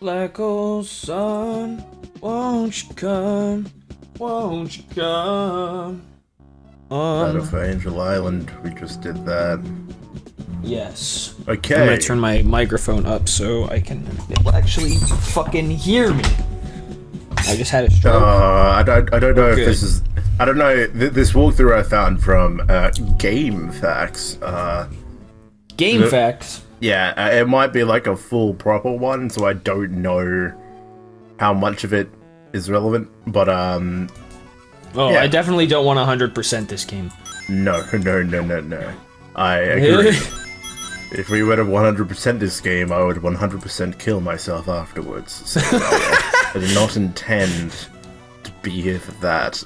Black old sun, won't you come? Won't you come? Out of Angel Island, we just did that. Yes. Okay. I'm gonna turn my microphone up so it'll actually fucking hear me. I just had a stroke. I don't know if good. this is. I don't know. This walkthrough I found from Game Facts. Game facts. Yeah, it might be like a full proper one, so I don't know how much of it is relevant. But Oh, yeah. I definitely don't want 100% this game. No. I agree. If we were to 100% this game, I would 100% kill myself afterwards. So I did not intend to be here for that.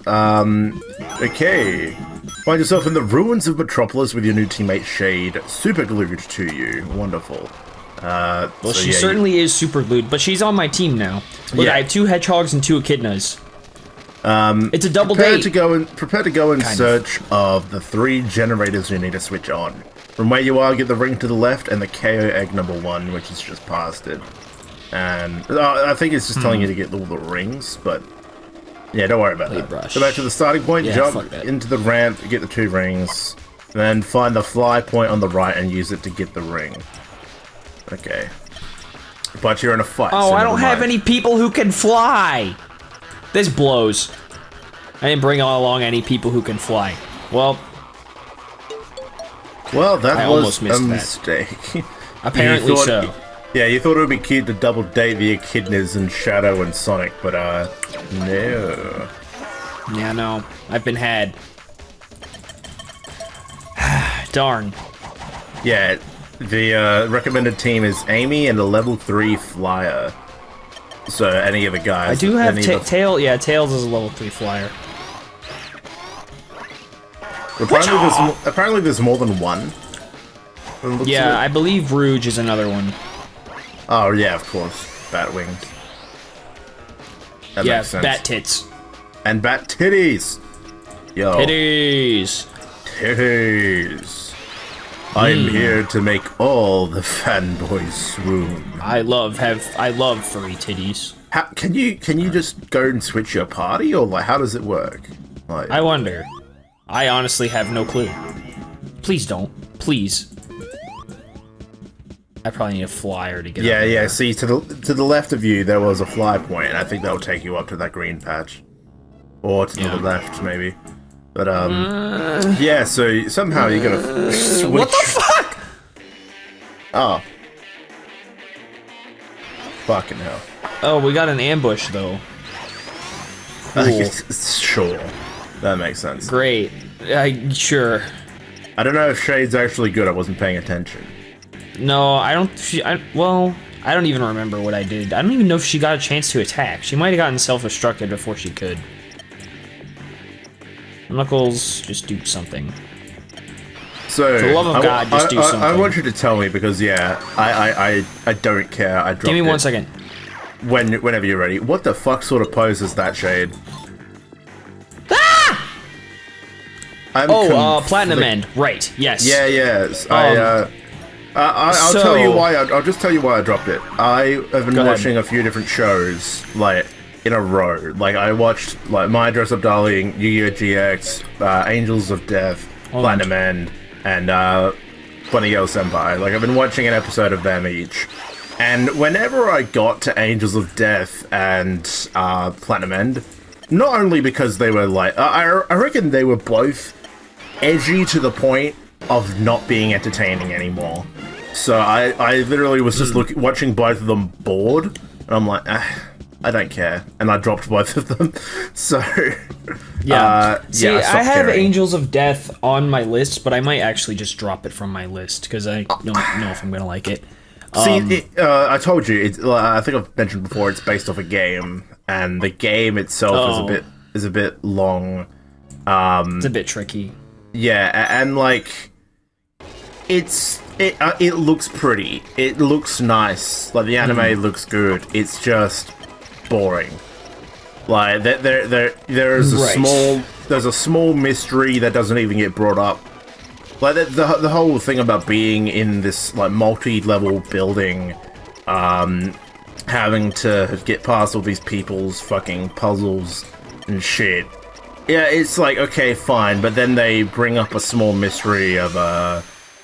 Okay. Find yourself in the ruins of Metropolis with your new teammate Shade super glued to you. Wonderful. Well, so she yeah, certainly is super glued, but she's on my team now. Look, Yeah. I have 2 hedgehogs and 2 echidnas. It's a double prepare date. to go in Kind of. search of the 3 generators you need to switch on. From where you are, get the ring to the left and the KO egg number 1, which is just past it. And I think it's just telling you to get all the rings, but yeah, don't worry about that. Brush. Go back to the starting point, Yeah, jump fuck that. into the ramp, get the 2 rings, then find the fly point on the right and use it to get the ring. Okay. But you're in a fight. Oh, so I never don't have mind. any people who can fly. This blows. I didn't bring along any people who can fly. Well, Well, that I was almost missed a that. mistake. apparently You thought- so. Yeah, you thought it would be cute to double date the Echidnas and Shadow and Sonic, but no. Yeah, no, I've been had. Darn. Yeah, the recommended team is Amy and a level 3 flyer. So any of the guys. I do have any of the- Tail. Yeah, Tails is a level 3 flyer. Apparently there's more than one. It looks Yeah, like- I believe Rouge is another one. Oh yeah, of course. Bat wings. That Yeah, makes sense. bat tits. And bat titties. Yo. Titties. Titties. I'm here to make all the fanboys swoon. I love furry titties. How, can you just go and switch your party, or like how does it work? Like, I wonder. I honestly have no clue. Please don't. Please. I probably need a flyer to get yeah, up yeah. there. See, to the left of you there was a fly point, and I think that will take you up to that green patch, or to Yeah. the left maybe. But yeah. So somehow you're gonna switch. What the fuck? Oh, fucking hell. Oh, we got an ambush though. Cool. Sure, that makes sense. Great. Sure. I don't know if Shade's actually good. I wasn't paying attention. No, I don't. Well, I don't even remember what I did. I don't even know if she got a chance to attack. She might have gotten self-destructed before she could. Knuckles, just do something. So, For the love of God, just do I something. want you to tell me because yeah, I don't care. I dropped Give me it 1 second. whenever you're ready. What the fuck sort of pose is that, Shade? Ah! I'm Oh, Platinum End. Right. Yes. Yeah, yes. I'll so- tell you why. I'll just tell you why I dropped it. I have been Go ahead. watching a few different shows like in a row. Like I watched like My Dress Up Darling, Yu-Gi-Oh! GX, Angels of Death, Platinum End, and Bunny Girl Senpai. Like I've been watching an episode of them each. And whenever I got to Angels of Death and Platinum End, not only because they were like, I reckon they were both edgy to the point of not being entertaining anymore. So I literally was just watching both of them bored, and I'm like, I don't care, and I dropped both of them. So Yeah. See, yeah, I stopped have caring. Angels of Death on my list, but I might actually just drop it from my list because I don't know if I'm gonna like it. See, I told you. It's, I think I've mentioned before. It's based off a game, and the game itself is a bit long. It's a bit tricky. Yeah, and like, it looks pretty. It looks nice. Like the anime looks good. It's just boring. Like there's a small mystery that doesn't even get brought up. Like the whole thing about being in this like multi-level building, having to get past all these people's fucking puzzles and shit. Yeah, it's like, okay, fine, but then they bring up a small mystery of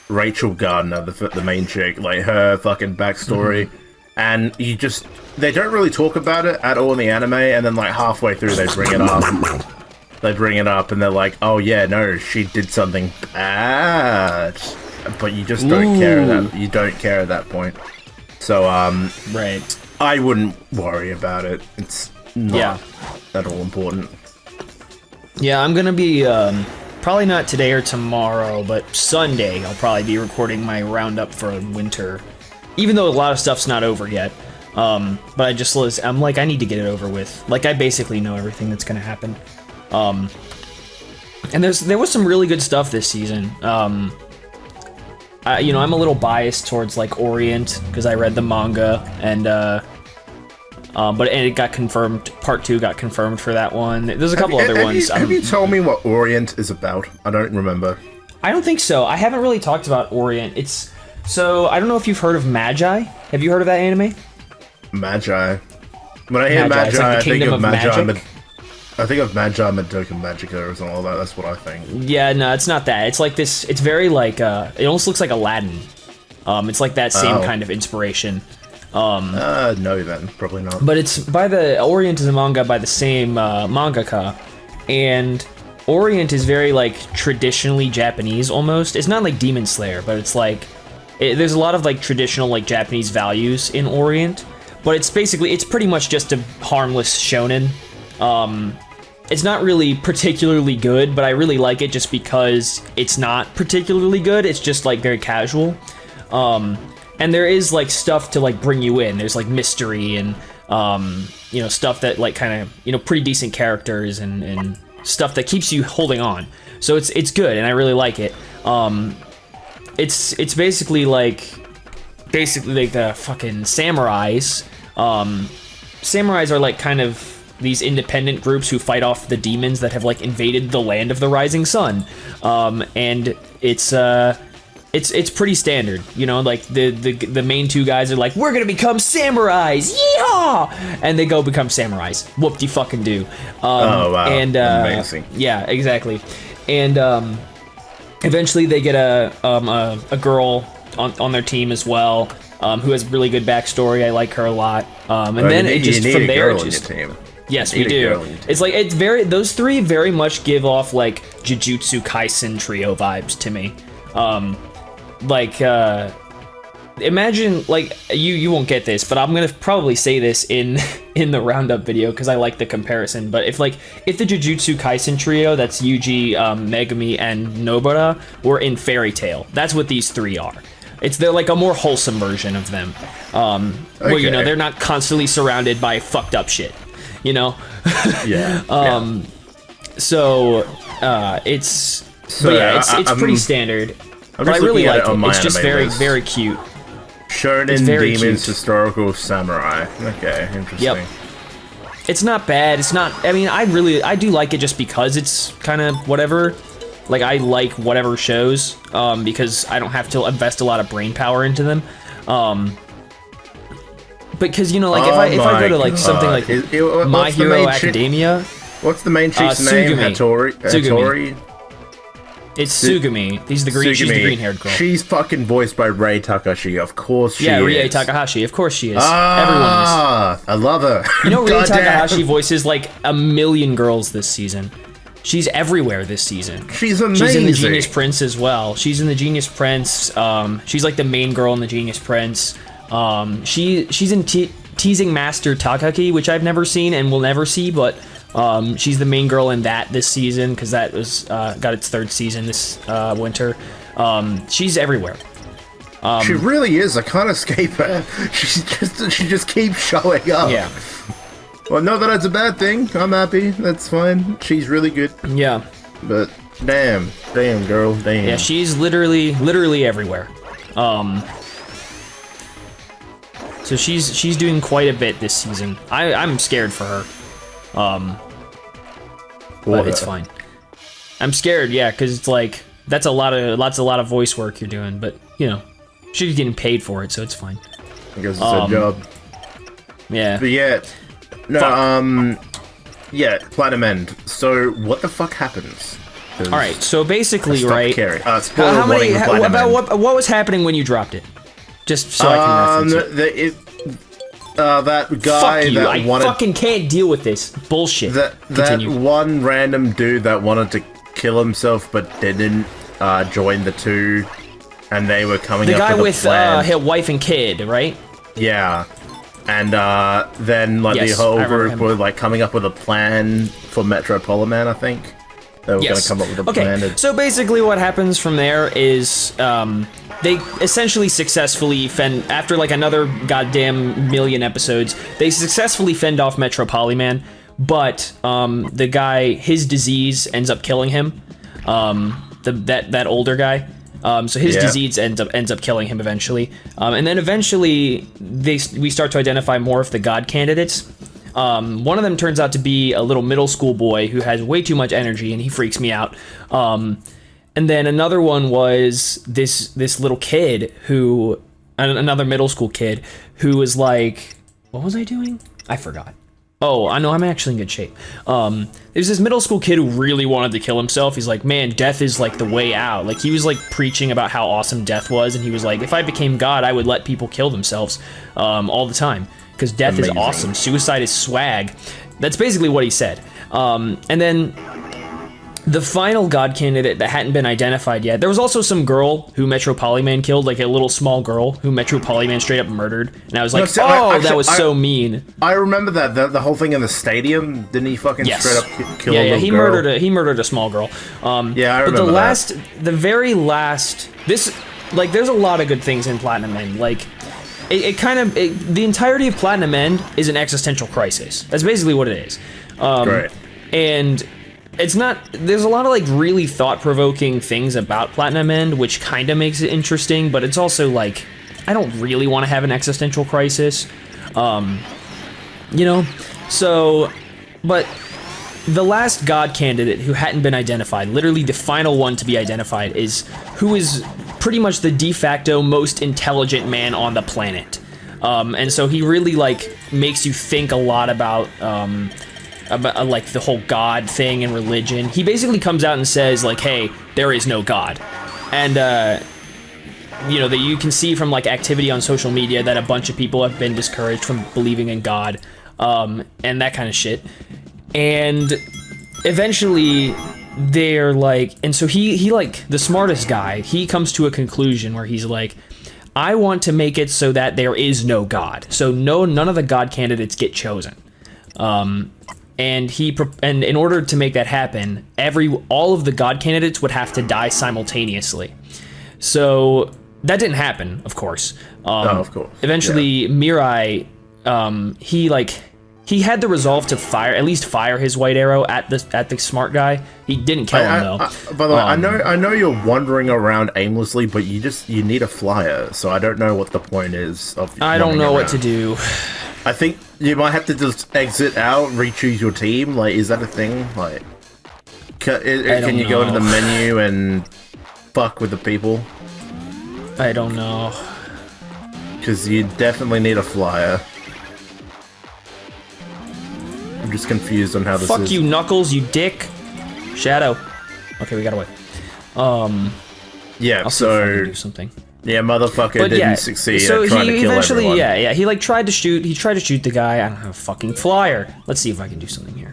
Rachel Gardner, the main chick, like her fucking backstory, and they don't really talk about it at all in the anime, and then like halfway through they bring it up. They bring it up and they're like, oh yeah, no, she did something bad. But you just don't care at that point. So, right. I wouldn't worry about it. It's not at all important. Yeah, I'm gonna be, probably not today or tomorrow, but Sunday I'll probably be recording my roundup for winter. Even though a lot of stuff's not over yet. But I'm like, I need to get it over with. Like, I basically know everything that's gonna happen. And there was some really good stuff this season. I'm a little biased towards like Orient because I read the manga and it got confirmed. Part 2 got confirmed for that one. There's a couple other ones. Have you told me what Orient is about? I don't remember. I don't think so. I haven't really talked about Orient. I don't know if you've heard of Magi. Have you heard of that anime? Magi. When I hear Magi, like I think of Magi. I think of Magi Madoka Magica or something like that. That's what I think. Yeah, no, it's not that. It's like this. It's very like it almost looks like Aladdin. It's like that same kind of inspiration. No, then probably not. But it's by the Orient is a manga by the same mangaka, and Orient is very like traditionally Japanese almost. It's not like Demon Slayer, but it's like there's a lot of like traditional like Japanese values in Orient. But it's pretty much just a harmless shonen. It's not really particularly good, but I really like it just because it's not particularly good. It's just like very casual. And there is like stuff to like bring you in. There's like mystery and stuff that like kind of pretty decent characters and stuff that keeps you holding on. So it's good and I really like it. It's basically like the fucking samurais. Samurais are like kind of these independent groups who fight off the demons that have like invaded the land of the rising sun, and it's pretty standard, like the main two guys are like, we're gonna become samurais, yeehaw, and they go become samurais, whoop-de-fucking-do. Oh wow, and amazing. Yeah, exactly, and eventually they get a girl on their team as well, who has really good backstory. I like her a lot, and then it just from there it just. Yes, we do. It's like those three very much give off like Jujutsu Kaisen trio vibes to me. Imagine like you won't get this, but I'm gonna probably say this in the roundup video because I like the comparison. But if the Jujutsu Kaisen trio, that's Yuji, Megumi, and Nobara, were in Fairy Tail, that's what these three are. They're like a more wholesome version of them, where they're not constantly surrounded by fucked up shit. Yeah. So it's pretty standard. But I really like it. It's just very, very cute. Shonen Demons Historical Samurai. Okay, interesting. Yep. It's not bad. It's not. I mean, I do like it just because it's kind of whatever. Like I like whatever shows, because I don't have to invest a lot of brain power into them. Because if I go to like something like My Hero Academia. What's the main chick's name? Hattori. It's Tsugumi. She's the green-haired girl. She's fucking voiced by Rei Takahashi. Of course she is. Yeah, Rie Takahashi. Of course she is. Everyone is. I love her. Rie Takahashi voices like a million girls this season. She's everywhere this season. She's amazing. She's in the Genius Prince as well. She's in the Genius Prince. She's like the main girl in the Genius Prince. She's in Teasing Master Takaki, which I've never seen and will never see, but she's the main girl in that this season because that was got its third season this winter. She's everywhere. She really is. I can't escape her. She just keeps showing up. Yeah. Well, not that it's a bad thing. I'm happy. That's fine. She's really good. Yeah. But damn, girl, damn. Yeah, she's literally everywhere. So she's doing quite a bit this season. I'm scared for her. But it's fine. I'm scared, yeah, because it's like that's a lot of voice work you're doing, but she's getting paid for it, so it's fine. I guess it's a job. Yeah. But yeah, no, Fuck. Yeah, Platinum End. So what the fuck happens? All right, so basically, right? Spoiler How many? warning with Platinum End. What was happening when you dropped it? Just so I can reference it. That guy Fuck you! that I wanted fucking can't deal with this bullshit. that Continue. one random dude that wanted to kill himself but didn't join the two, and they were coming The up guy with a plan. with his wife and kid, right? Yeah. And then like Yes, the whole I remember group him. were like coming up with a plan for Metro Polyman, I think. They were going to come up with a plan. Okay, so basically what happens from there is they essentially successfully after like another goddamn million episodes, they successfully fend off Metro Polyman, but the guy, his disease ends up killing him. That older guy. So his disease ends up killing him eventually. And then eventually we start to identify more of the god candidates. One of them turns out to be a little middle school boy who has way too much energy, and he freaks me out. And then another one was this little kid who, another middle school kid who was like, what was I doing? I forgot. Oh, I know, I'm actually in good shape. There's this middle school kid who really wanted to kill himself. He's like, man, death is like the way out. Like, he was like preaching about how awesome death was, and he was like, if I became God, I would let people kill themselves all the time. Because death is awesome. Suicide is swag. That's basically what he said. And then the final god candidate that hadn't been identified yet, there was also some girl who Metro Polyman killed, like a little small girl who Metro Polyman straight up murdered. And I was like, that was so mean. I remember that, the whole thing in the stadium. Didn't he fucking straight up kill a little he girl? he murdered a small girl. I remember but the very last, there's a lot of good things in Platinum End. Like, the entirety of Platinum End is an existential crisis. That's basically what it is. Right. And it's not, there's a lot of like really thought-provoking things about Platinum End, which kind of makes it interesting, but it's also like, I don't really want to have an existential crisis. So, but the last god candidate who hadn't been identified, literally the final one to be identified, who is pretty much the de facto most intelligent man on the planet. And so he really like makes you think a lot about like the whole God thing and religion. He basically comes out and says like, hey, there is no God. And you can see from like activity on social media that a bunch of people have been discouraged from believing in God, and that kind of shit. And eventually they're like, and so he like, the smartest guy, he comes to a conclusion where he's like, I want to make it so that there is no God. So none of the God candidates get chosen. And in order to make that happen, all of the god candidates would have to die simultaneously. So that didn't happen, of course. Of course. Eventually, Mirai, he had the resolve to fire his white arrow at the smart guy. He didn't kill him though. By the way, I know you're wandering around aimlessly, but you need a flyer. So I don't know what the point is of. I don't know what to do. I think you might have to just exit out, re-choose your team. Like, is that a thing? Like, can you go into the menu and fuck with the people? I don't know. Because you definitely need a flyer. I'm just confused on how this is. Fuck you, Knuckles, you dick. Shadow. Okay, we gotta wait. Yeah, I'll see if I can do something. Yeah, motherfucker didn't succeed so at trying to kill everyone. He tried to shoot the guy. I don't have a fucking flyer. Let's see if I can do something here.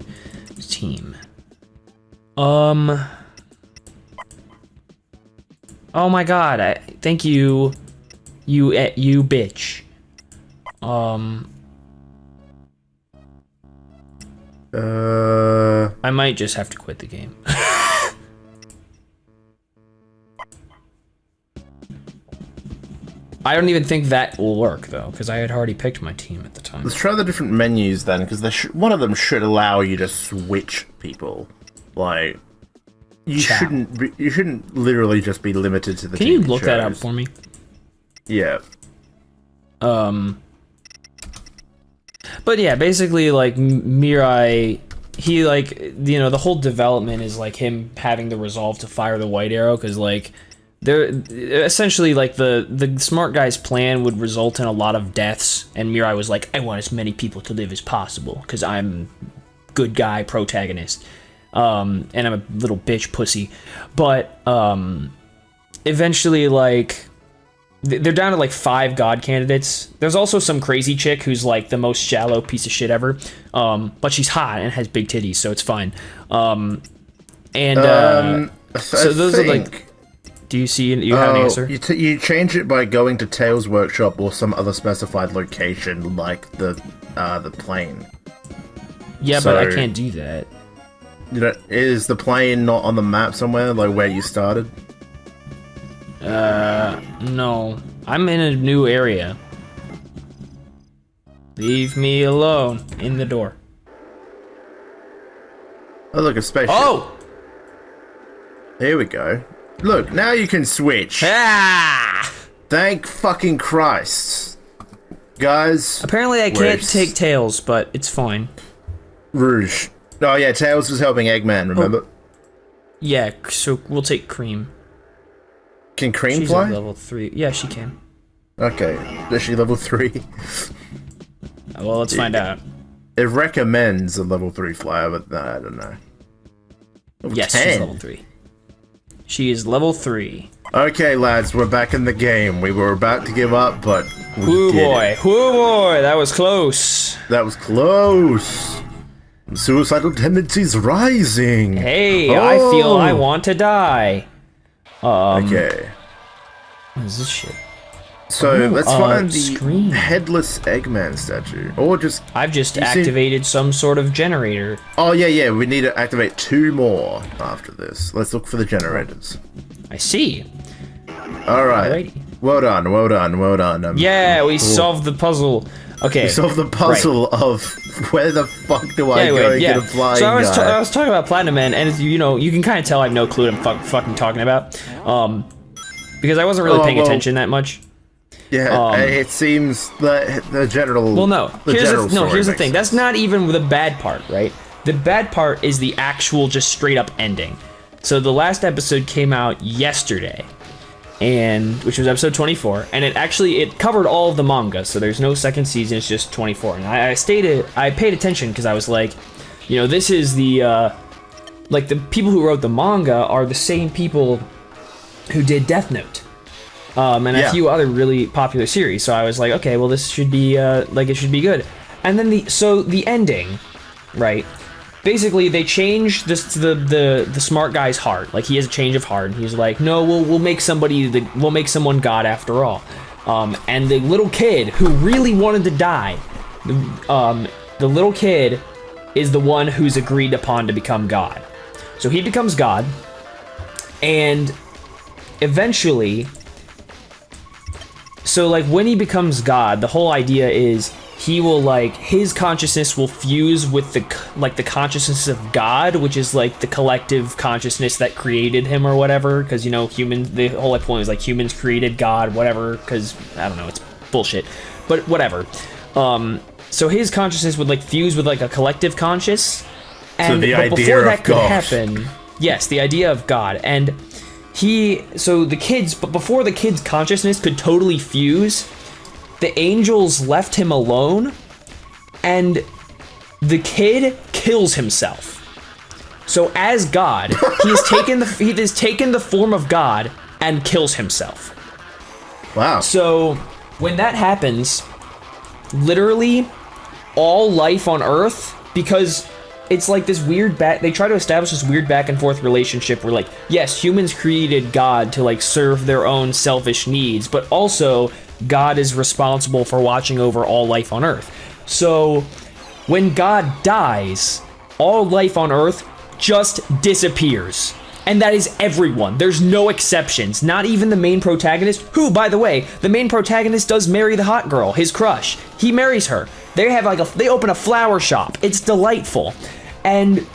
Team. Oh my god, thank you. You bitch. I might just have to quit the game. I don't even think that will work, though, because I had already picked my team at the time. Let's try the different menus, then, because one of them should allow you to switch people. Like, you shouldn't literally just be limited to the team. Can you look that up for me? Yeah. But yeah, basically, like, Mirai, he, like, the whole development is, like, him having the resolve to fire the white arrow, because, like, they're essentially like the smart guy's plan would result in a lot of deaths, and Mirai was like, I want as many people to live as possible because I'm good guy protagonist, and I'm a little bitch pussy. But eventually, like, they're down to like 5 god candidates. There's also some crazy chick who's like the most shallow piece of shit ever, but she's hot and has big titties, so it's fine. So those are like. Do you see? You have an answer? You change it by going to Tails' workshop or some other specified location, like the plane. Yeah, So, but I can't do that. You know, is the plane not on the map somewhere, like where you started? No. I'm in a new area. Leave me alone. In the door. Oh, look, a spaceship. Oh! Here we go. Look, now you can switch. Ah! Thank fucking Christ. Guys. Apparently I can't take Tails, but it's fine. Rouge. Oh yeah, Tails was helping Eggman, remember? Yeah, so we'll take Cream. Can Cream She's fly? at level 3. Yeah, she can. Okay. Is she level 3? Well, let's find out. It recommends a level 3 flyer, but I don't know. Level Yes, 10. she's level 3. She is level 3. Okay, lads, we're back in the game. We were about to give up, but we Whoo did boy, it. whoo boy, that was close. That was close. Suicidal tendencies rising. Hey, I feel I want to die. Okay. What is this shit? So let's find the screen. headless Eggman statue, or just. I've just activated some sort of generator. Oh yeah. We need to activate 2 more after this. Let's look for the generators. I see. All right. Alrighty. Well done. Yeah, we solved the puzzle. Okay. We solved the puzzle of where the fuck do I go and get a flying So guy? I was talking about Platinum Man, and you know, you can kind of tell I have no clue what I'm fucking talking about, because I wasn't really paying attention that much. Yeah, it seems that the general. Well, no. Here's the makes thing. sense. That's not even the bad part, right? The bad part is the actual, just straight up ending. So the last episode came out yesterday, which was episode 24, and it covered all of the manga. So there's no second season. It's just 24. And I paid attention because I was like, you know, this is the people who wrote the manga are the same people who did Death Note. And a few other really popular series. So I was like, okay, well, this should be it should be good. And then the ending, right? Basically, they changed the smart guy's heart. Like, he has a change of heart, and he's like, no, we'll make someone God after all. And the little kid who really wanted to die, the little kid is the one who's agreed upon to become God. So he becomes God, and eventually. So, like, when he becomes God, the whole idea is he will, like, his consciousness will fuse with the consciousness of God, which is, like, the collective consciousness that created him or whatever, because, you know, the whole point is, like, humans created God, whatever, because, I don't know, it's bullshit, but whatever. So his consciousness would, like, fuse with, like, a collective conscious, and but before that could happen, yes, the idea of God, and before the kid's consciousness could totally fuse, the angels left him alone, and the kid kills himself. So as God, he has taken the form of God and kills himself. Wow. So when that happens, literally all life on Earth, because it's like this weird they try to establish this weird back and forth relationship where, like, yes, humans created God to, like, serve their own selfish needs, but also God is responsible for watching over all life on Earth. So when God dies, all life on Earth just disappears. And that is everyone. There's no exceptions. Not even the main protagonist, who, by the way, the main protagonist does marry the hot girl, his crush. He marries her. They have they open a flower shop. It's delightful. And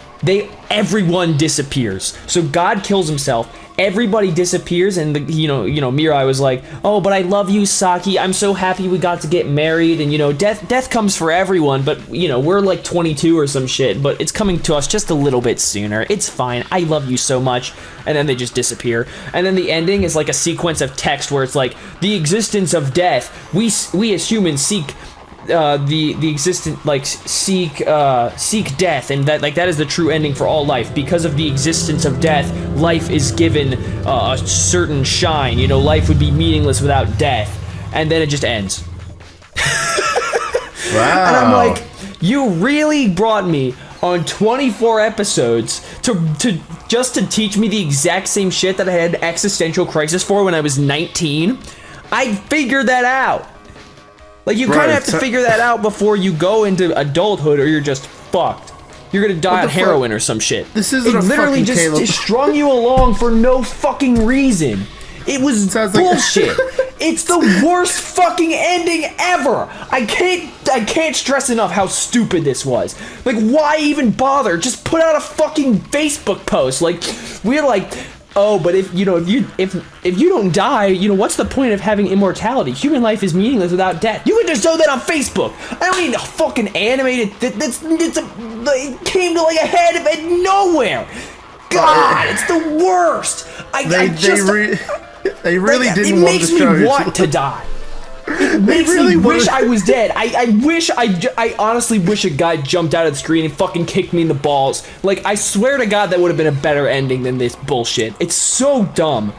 everyone disappears. So God kills himself. Everybody disappears, and Mirai was like, "Oh, but I love you, Saki. I'm so happy we got to get married." And death comes for everyone, but we're like 22 or some shit, but it's coming to us just a little bit sooner. It's fine. I love you so much. And then they just disappear. And then the ending is like a sequence of text where it's like, the existence of death. We as humans seek the existent, like, seek death, and that is the true ending for all life. Because of the existence of death, life is given a certain shine. Life would be meaningless without death. And then it just ends. Wow. And I'm like, you really brought me on 24 episodes to just to teach me the exact same shit that I had existential crisis for when I was 19? I figured that out. Like, you kind of have to figure that out before you go into adulthood, or you're just fucked. You're gonna die on heroin or some shit. This isn't it literally just Caleb. strung you along for no fucking reason. It was bullshit. It's the worst fucking ending ever. I can't stress enough how stupid this was. Like, why even bother? Just put out a fucking Facebook post. Like, we're like, oh, but if you don't die, what's the point of having immortality? Human life is meaningless without death. You can just show that on Facebook. I don't need a fucking animated. It came to like a head of nowhere. God, it's the worst. They really didn't want to show. It makes me want to die. It makes me wish I was dead. I honestly wish a guy jumped out of the screen and fucking kicked me in the balls. Like, I swear to God, that would have been a better ending than this bullshit. It's so dumb.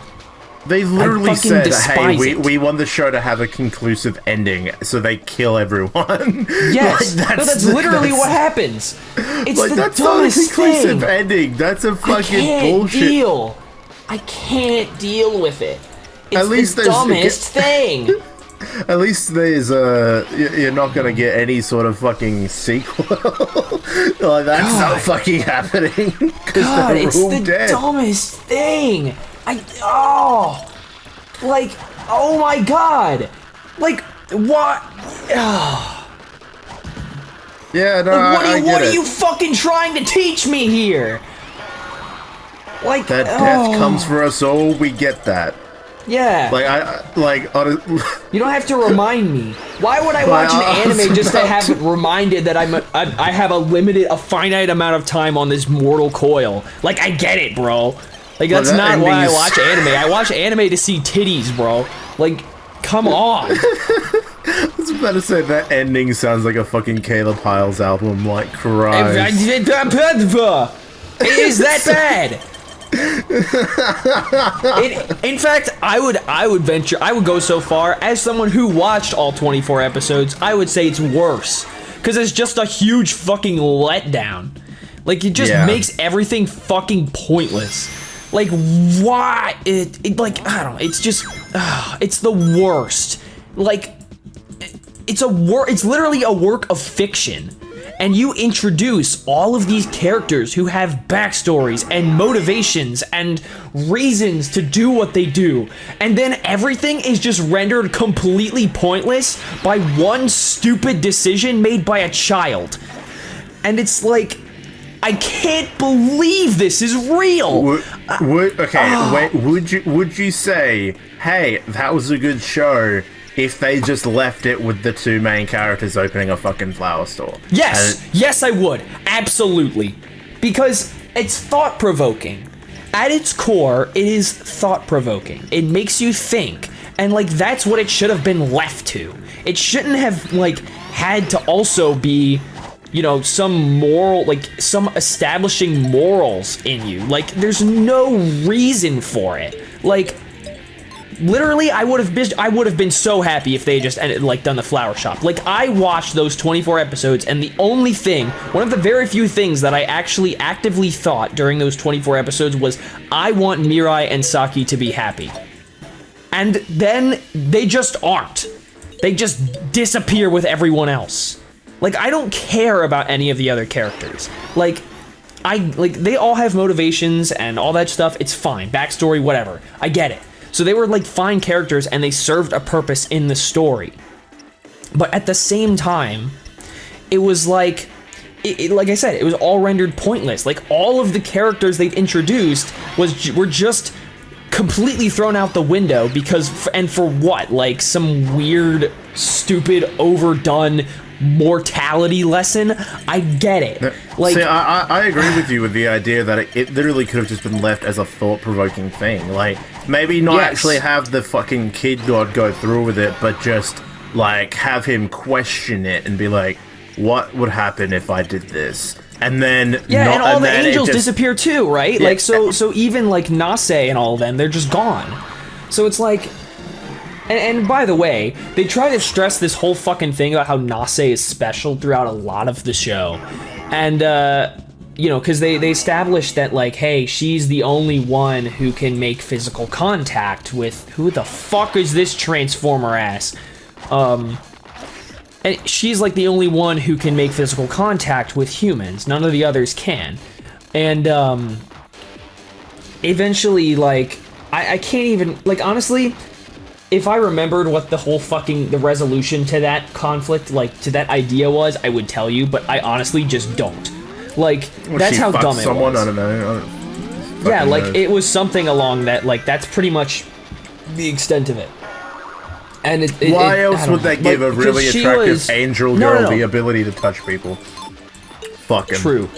They literally said, hey, we want the show to have a conclusive ending, so they kill everyone. Yes, that's literally what happens. It's like, the dumbest not a conclusive thing. Ending. That's a fucking bullshit. I can't deal with it. It's the dumbest thing. At least there's you're not gonna get any sort of fucking sequel. Like, that's not fucking happening. God, it's the dumbest thing. Oh my God. Like, what? Yeah, no, like, what are you fucking trying to teach me here? Like, that death comes for us all. We get that. Yeah. You don't have to remind me. Why would I watch an anime just to have it reminded that I have a finite amount of time on this mortal coil? Like, I get it, bro. Like, that's not why I watch anime. I watch anime to see titties, bro. Like, come on. I was about to say, that ending sounds like a fucking Caleb Hyles album, like, Christ. It is that bad. In fact, I would go so far, as someone who watched all 24 episodes, I would say it's worse, because it's just a huge fucking letdown. Like, it just makes everything fucking pointless. Like, why? Like, I don't know, it's just, it's the worst. Like, it's literally a work of fiction. And you introduce all of these characters who have backstories and motivations and reasons to do what they do. And then everything is just rendered completely pointless by one stupid decision made by a child. And it's like, I can't believe this is real. Would you say, hey, that was a good show, if they just left it with the two main characters opening a fucking flower store? Yes, I would. Absolutely. Because it's thought-provoking. At its core, it is thought-provoking. It makes you think. And, like, that's what it should have been left to. It shouldn't have, like, had to also be, some moral, like, some establishing morals in you. Like, there's no reason for it. Like, literally, I would have been so happy if they just ended, like, done the flower shop. Like, I watched those 24 episodes, and the only thing, one of the very few things that I actually actively thought during those 24 episodes was, I want Mirai and Saki to be happy. And then they just aren't. They just disappear with everyone else. Like, I don't care about any of the other characters. Like, they all have motivations and all that stuff. It's fine. Backstory, whatever. I get it. So they were, like, fine characters, and they served a purpose in the story. But at the same time, it was like, like I said, it was all rendered pointless. Like, all of the characters they'd introduced were just completely thrown out the window because, and for what? Like, some weird, stupid, overdone mortality lesson? I get it. Like, see, I agree with you with the idea that it literally could have just been left as a thought-provoking thing. Like, maybe not actually have the fucking kid god go through with it, but just, like, have him question it and be like, what would happen if I did this? And then and all the angels disappear too, right? Yeah. Like, so even like Nase and all of them, they're just gone. So it's like, and by the way, they try to stress this whole fucking thing about how Nase is special throughout a lot of the show, and you know, because they established that, like, hey, she's the only one who can make physical contact with, who the fuck is this Transformer ass? And she's, like, the only one who can make physical contact with humans. None of the others can. And, eventually, like, I can't even, like, honestly, if I remembered what the whole fucking, the resolution to that conflict, like, to that idea was, I would tell you, but I honestly just don't. Like, that's how dumb it was. I don't know. Yeah, like, it was something along that, like, that's pretty much the extent of it. And why else would they give a really attractive angel girl the ability to touch people? Fuck him. True.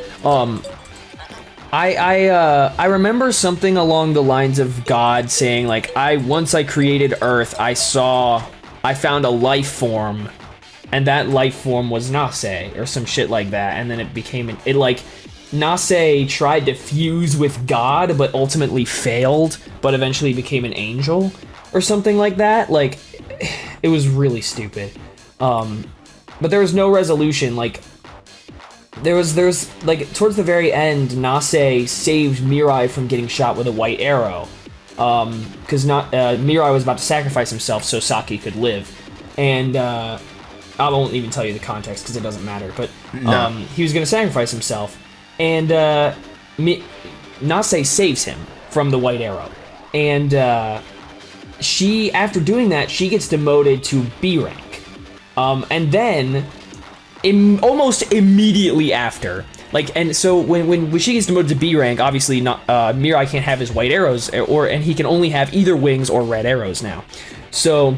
I remember something along the lines of God saying, like, once I created Earth, I found a life form, and that life form was Nase, or some shit like that, and then it became Nase tried to fuse with God, but ultimately failed, but eventually became an angel, or something like that. Like, it was really stupid. But there was no resolution. Like, there's like, towards the very end, Nase saved Mirai from getting shot with a white arrow. Because Mirai was about to sacrifice himself so Saki could live. And, I won't even tell you the context because it doesn't matter. But, he was going to sacrifice himself. And, Nase saves him from the white arrow. And, after doing that, she gets demoted to B rank. And then, almost immediately after, like, and so when she gets demoted to B rank, obviously Mirai can't have his white arrows, and he can only have either wings or red arrows now. So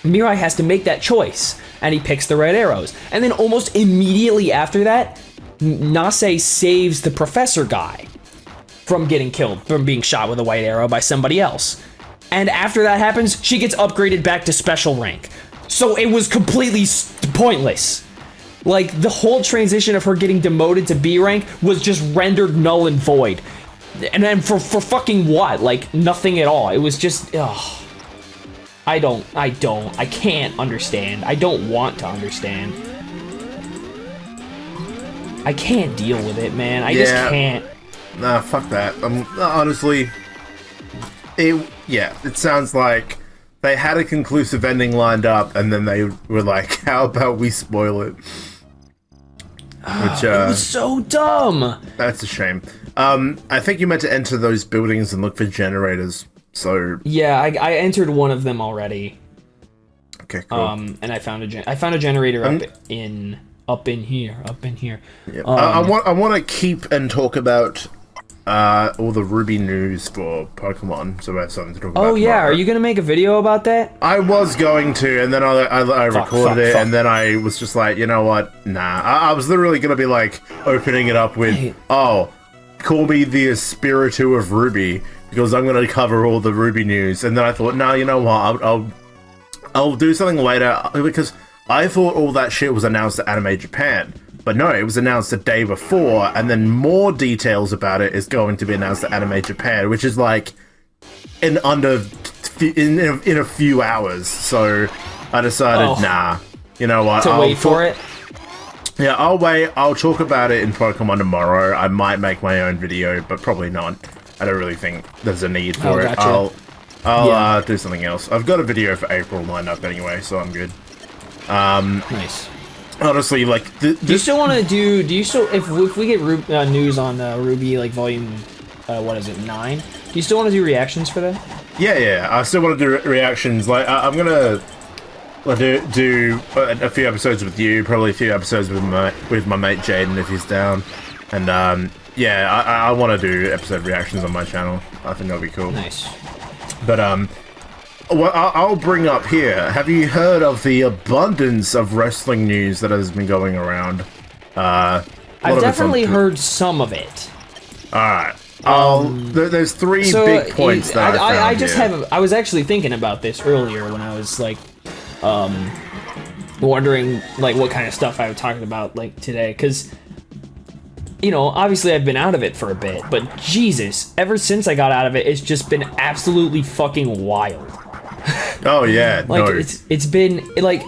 Mirai has to make that choice, and he picks the red arrows. And then almost immediately after that, Nase saves the professor guy from getting killed, from being shot with a white arrow by somebody else. And after that happens, she gets upgraded back to special rank. So it was completely pointless. Like, the whole transition of her getting demoted to B rank was just rendered null and void. And then for fucking what? Like, nothing at all. It was just, ugh. I can't understand. I don't want to understand. I can't deal with it, man. I just can't. Nah, fuck that. Honestly, it sounds like they had a conclusive ending lined up, and then they were like, how about we spoil it? Which, it was so dumb. That's a shame. I think you meant to enter those buildings and look for generators, so... Yeah, I entered one of them already. Okay, cool. And I found a generator up in here. Yeah. I want to keep and talk about all the Ruby news for Pokemon, so I have something to talk about. Oh yeah, tomorrow. are you gonna make a video about that? I was going to, and then I recorded it, and then I was just like, you know what? Nah. I was literally gonna be like opening it up with, call me the Espiritu of Ruby, because I'm gonna cover all the Ruby news, and then I thought, no, you know what? I'll do something later, because I thought all that shit was announced at Anime Japan. But no, it was announced the day before, and then more details about it is going to be announced at Anime Japan, which is like in a few hours. So I decided, nah, you know what? To wait for it? Yeah, I'll wait. I'll talk about it in Pokemon tomorrow. I might make my own video, but probably not. I don't really think there's a need for it. Gotcha. I'll do something else. I've got a video for April lined up anyway, so I'm good. Nice. Honestly, like, do you still want to do? Do you still, if we get news on Ruby, like volume, what is it, 9? Do you still want to do reactions for that? Yeah. I still want to do reactions. Like, I'm gonna I'll do a few episodes with you, probably a few episodes with my mate Jaden if he's down, and yeah, I want to do episode reactions on my channel. I think that'll be cool. Nice. But well, I'll bring up here. Have you heard of the abundance of wrestling news that has been going around? I've definitely heard some of it. Alright. There's three big points that I found I was actually thinking about this earlier when I was like, wondering like what kind of stuff I was talking about like today, because you know, obviously I've been out of it for a bit, but Jesus, ever since I got out of it, it's just been absolutely fucking wild. Oh yeah, like no. it's been like,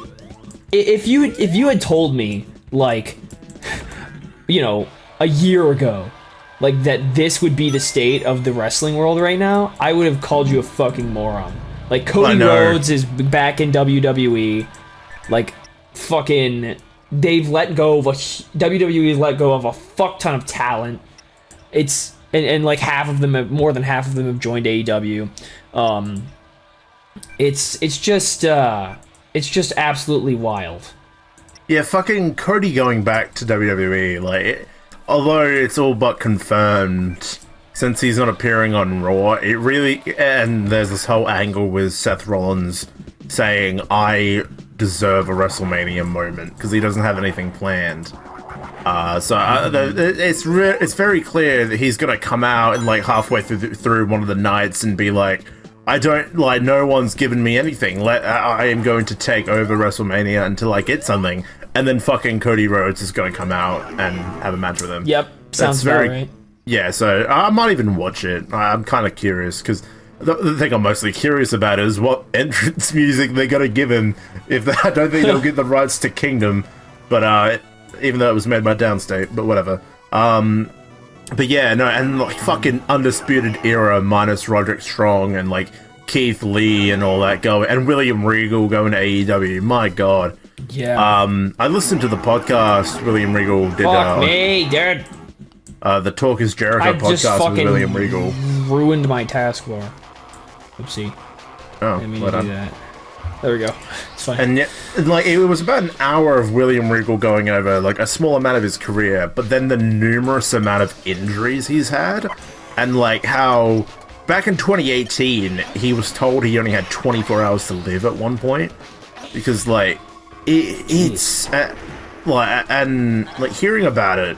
if you had told me like, you know, a year ago, like that this would be the state of the wrestling world right now, I would have called you a fucking moron. Like Cody Rhodes is back in WWE, like fucking they've let go of WWE's let go of a fuck ton of talent. It's and like more than half of them have joined AEW. It's just absolutely wild. Yeah, fucking Cody going back to WWE, like, although it's all but confirmed, since he's not appearing on Raw, it really, and there's this whole angle with Seth Rollins saying, I deserve a WrestleMania moment, because he doesn't have anything planned. It's very clear that he's gonna come out and like halfway through one of the nights and be like, I don't, like, no one's given me anything. I am going to take over WrestleMania until I get something. And then fucking Cody Rhodes is going to come out and have a match with him. Yep, sounds very right. Yeah, so I might even watch it. I'm kind of curious, because the thing I'm mostly curious about is what entrance music they're going to give him. I don't think they'll get the rights to Kingdom, but even though it was made by Downstate, but whatever. But yeah, no, and like fucking Undisputed Era minus Roderick Strong and like Keith Lee and all that going, and William Regal going to AEW. My God. Yeah. I listened to the podcast William Regal did. Fuck me, dude. The Talk is Jericho podcast with William Regal. Ruined my taskbar. Oopsie. Oh, Didn't mean to do that. There we go. It's fine. And yeah, like it was about an hour of William Regal going over like a small amount of his career, but then the numerous amount of injuries he's had, and like how back in 2018 he was told he only had 24 hours to live at one point, because like it's like, and like hearing about it,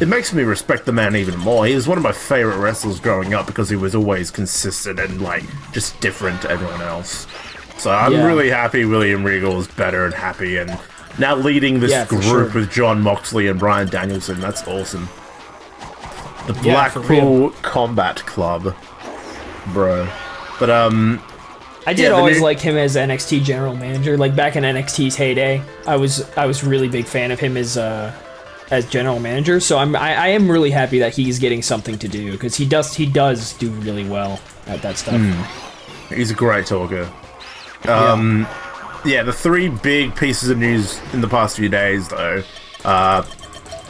it makes me respect the man even more. He was one of my favorite wrestlers growing up because he was always consistent and like just different to everyone else. So I'm really happy William Regal is better and happy, and now leading this group with John Moxley and Bryan Danielson. That's awesome. The Blackpool Combat Club, bro. But I did always like him as NXT general manager. Like back in NXT's heyday, I was really big fan of him as general manager. So I am really happy that he's getting something to do, because he does do really well at that stuff. He's a great talker. Yeah, the three big pieces of news in the past few days, though.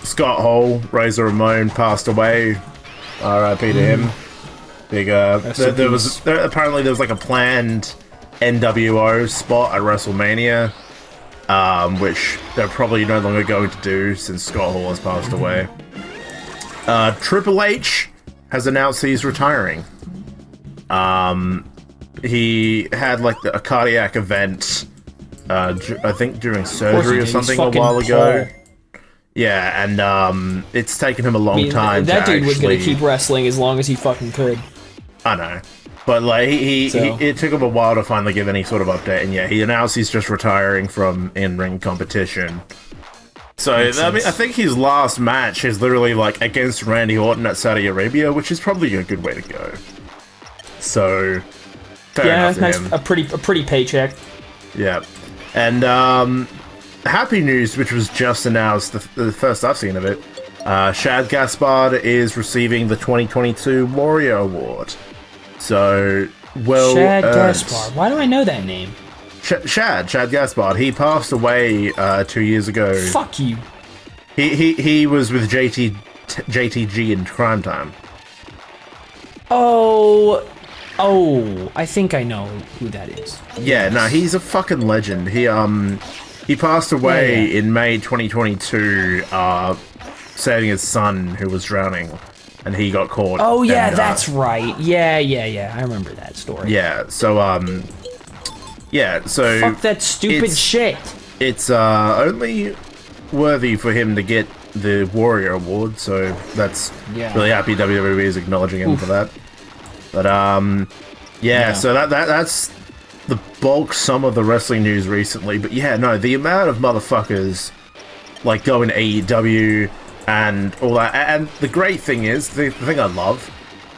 Scott Hall, Razor Ramon, passed away. R.I.P. to him. Big. Apparently there was like a planned NWO spot at WrestleMania, which they're probably no longer going to do since Scott Hall has passed away. Triple H has announced he's retiring. He had like a cardiac event, I think during surgery or something a while ago. Yeah, and it's taken him a long time. That dude was gonna keep wrestling as long as he fucking could. I know, but like it took him a while to finally give any sort of update, and yeah, he announced he's just retiring from in-ring competition. So I mean, I think his last match is literally like against Randy Orton at Saudi Arabia, which is probably a good way to go. So. Nice, a pretty paycheck. Yeah, and happy news, which was just announced, the first I've seen of it. Shad Gaspard is receiving the 2022 Warrior Award. So, Shad Gaspard. Why do I know that name? Shad Gaspard. He passed away 2 years ago. Fuck you. He was with JTG in Crime Time. Oh. Oh, I think I know who that is. Yeah, no, he's a fucking legend. He passed away in May 2022, saving his son who was drowning, and he got caught. Oh yeah, and, that's right. Yeah. I remember that story. Yeah, so so fuck that stupid shit. It's only worthy for him to get the Warrior Award, so that's really happy WWE is acknowledging him for that. But so that's the bulk sum of the wrestling news recently. But yeah, no, the amount of motherfuckers like going to AEW and all that, and the great thing is, the thing I love,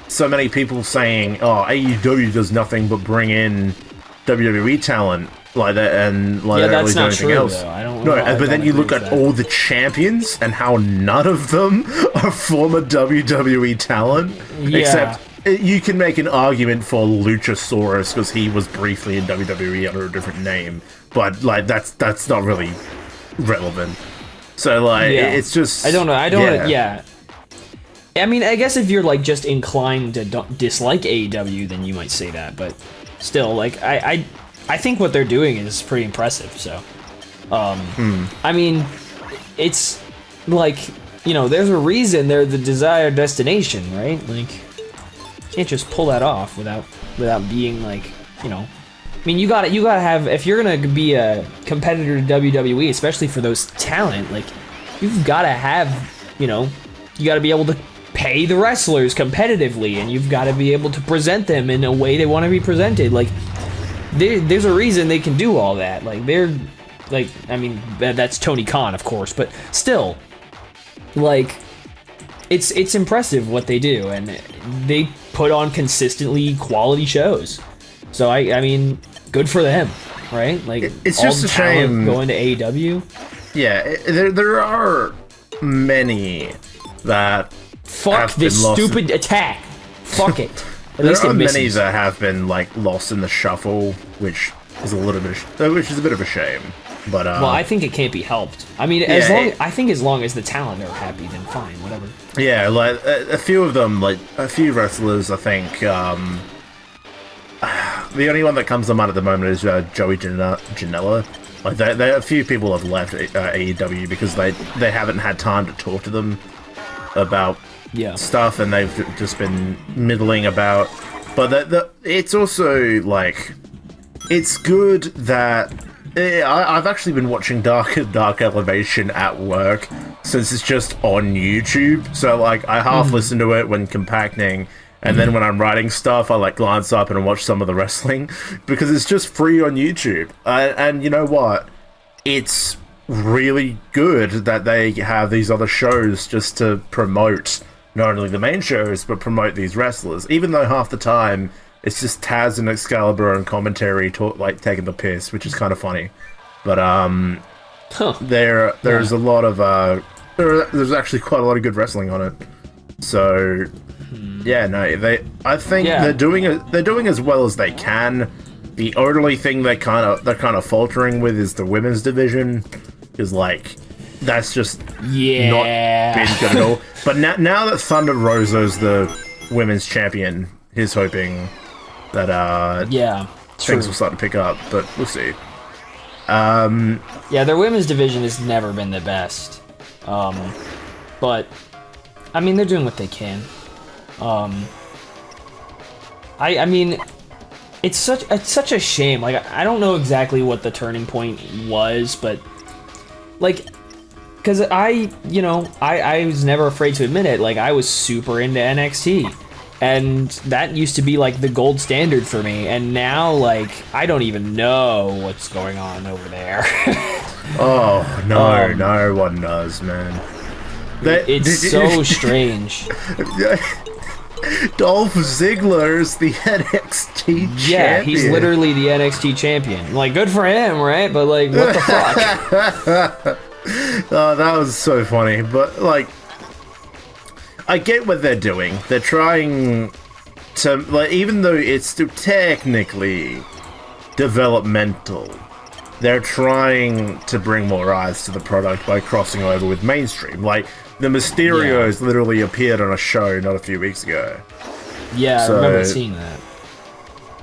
so many people saying, oh, AEW does nothing but bring in WWE talent like that, and like they don't really do anything else. Though. I don't no, know, but then you look at all the champions and how none of them are former WWE talent, except you can make an argument for Luchasaurus because he was briefly in WWE under a different name, but like that's not really relevant. So like it's just I don't know. I mean, I guess if you're like just inclined to dislike AEW, then you might say that, but still, like I think what they're doing is pretty impressive. So, I mean, it's like, you know, there's a reason they're the desired destination, right? Like, you can't just pull that off without being like, you know. I mean, you gotta have, if you're gonna be a competitor to WWE, especially for those talent, like, you've gotta have, you know, you gotta be able to pay the wrestlers competitively, and you've gotta be able to present them in a way they want to be presented. Like, there's a reason they can do all that. Like, they're, like, I mean, that's Tony Khan, of course, but still, like, it's impressive what they do, and they put on consistently quality shows. So I mean, good for them, right? Like, it's all just the a shame going to AEW. Yeah, there are many that fuck this stupid attack. Fuck it. At least there are it misses. many that have been like lost in the shuffle, which is a bit of a shame. But well, I think it can't be helped. I mean, as long as the talent are happy, then fine, whatever. Yeah, like a few of them, like a few wrestlers, I think. The only one that comes to mind at the moment is Joey Janela. Like, a few people have left AEW because they haven't had time to talk to them about stuff, and they've just been middling about. But it's also like, it's good that I've actually been watching Dark Elevation at work since it's just on YouTube. So like, I half listen to it when compacting. And then when I'm writing stuff, I like glance up and watch some of the wrestling because it's just free on YouTube. And you know what? It's really good that they have these other shows just to promote not only the main shows, but promote these wrestlers. Even though half the time it's just Taz and Excalibur and commentary like taking the piss, which is kind of funny. But there's a lot of there's actually quite a lot of good wrestling on it. So. Yeah, no, I think they're doing as well as they can. The only thing they're kind of faltering with is the women's division, because like that's just not been good at all. But now that Thunder Rosa's the women's champion, he's hoping that things will start to pick up. But we'll see. Their women's division has never been the best, but I mean, they're doing what they can. I mean, it's such a shame. Like, I don't know exactly what the turning point was, but like, because I was never afraid to admit it. Like, I was super into NXT, and that used to be like the gold standard for me. And now, like, I don't even know what's going on over there. Oh no, no one knows, man. It's so strange. Dolph Ziggler's the NXT champion. Yeah, he's literally the NXT champion. Like, good for him, right? But like, what the fuck? Oh, that was so funny. But like, I get what they're doing. They're trying to, like, even though it's still technically developmental, they're trying to bring more eyes to the product by crossing over with mainstream. Like, the Mysterios literally appeared on a show not a few weeks ago. Yeah, I remember seeing that.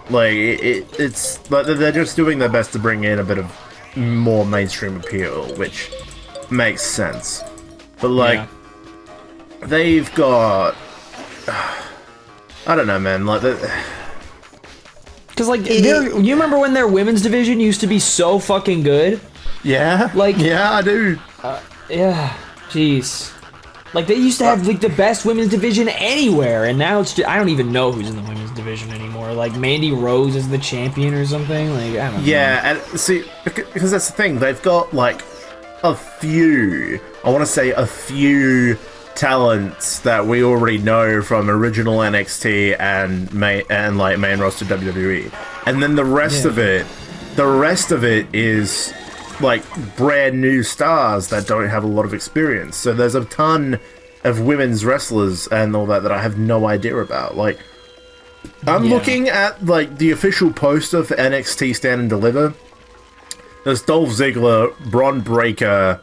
Like, it's like they're just doing their best to bring in a bit of more mainstream appeal, which makes sense. But like, they've got, I don't know, man. Like, because like, you remember when their women's division used to be so fucking good? Yeah. Like, yeah, I do. Yeah. Jeez. Like, they used to have, like, the best women's division anywhere, and now it's just, I don't even know who's in the women's division anymore. Like, Mandy Rose is the champion or something? Like, I don't know. Yeah, and see, because that's the thing, they've got, like, a few talents that we already know from original NXT and main roster WWE. And then the rest of it is like brand new stars that don't have a lot of experience. So there's a ton of women's wrestlers and all that I have no idea about. Like, I'm looking at like the official poster for NXT Stand and Deliver. There's Dolph Ziggler, Bron Breakker,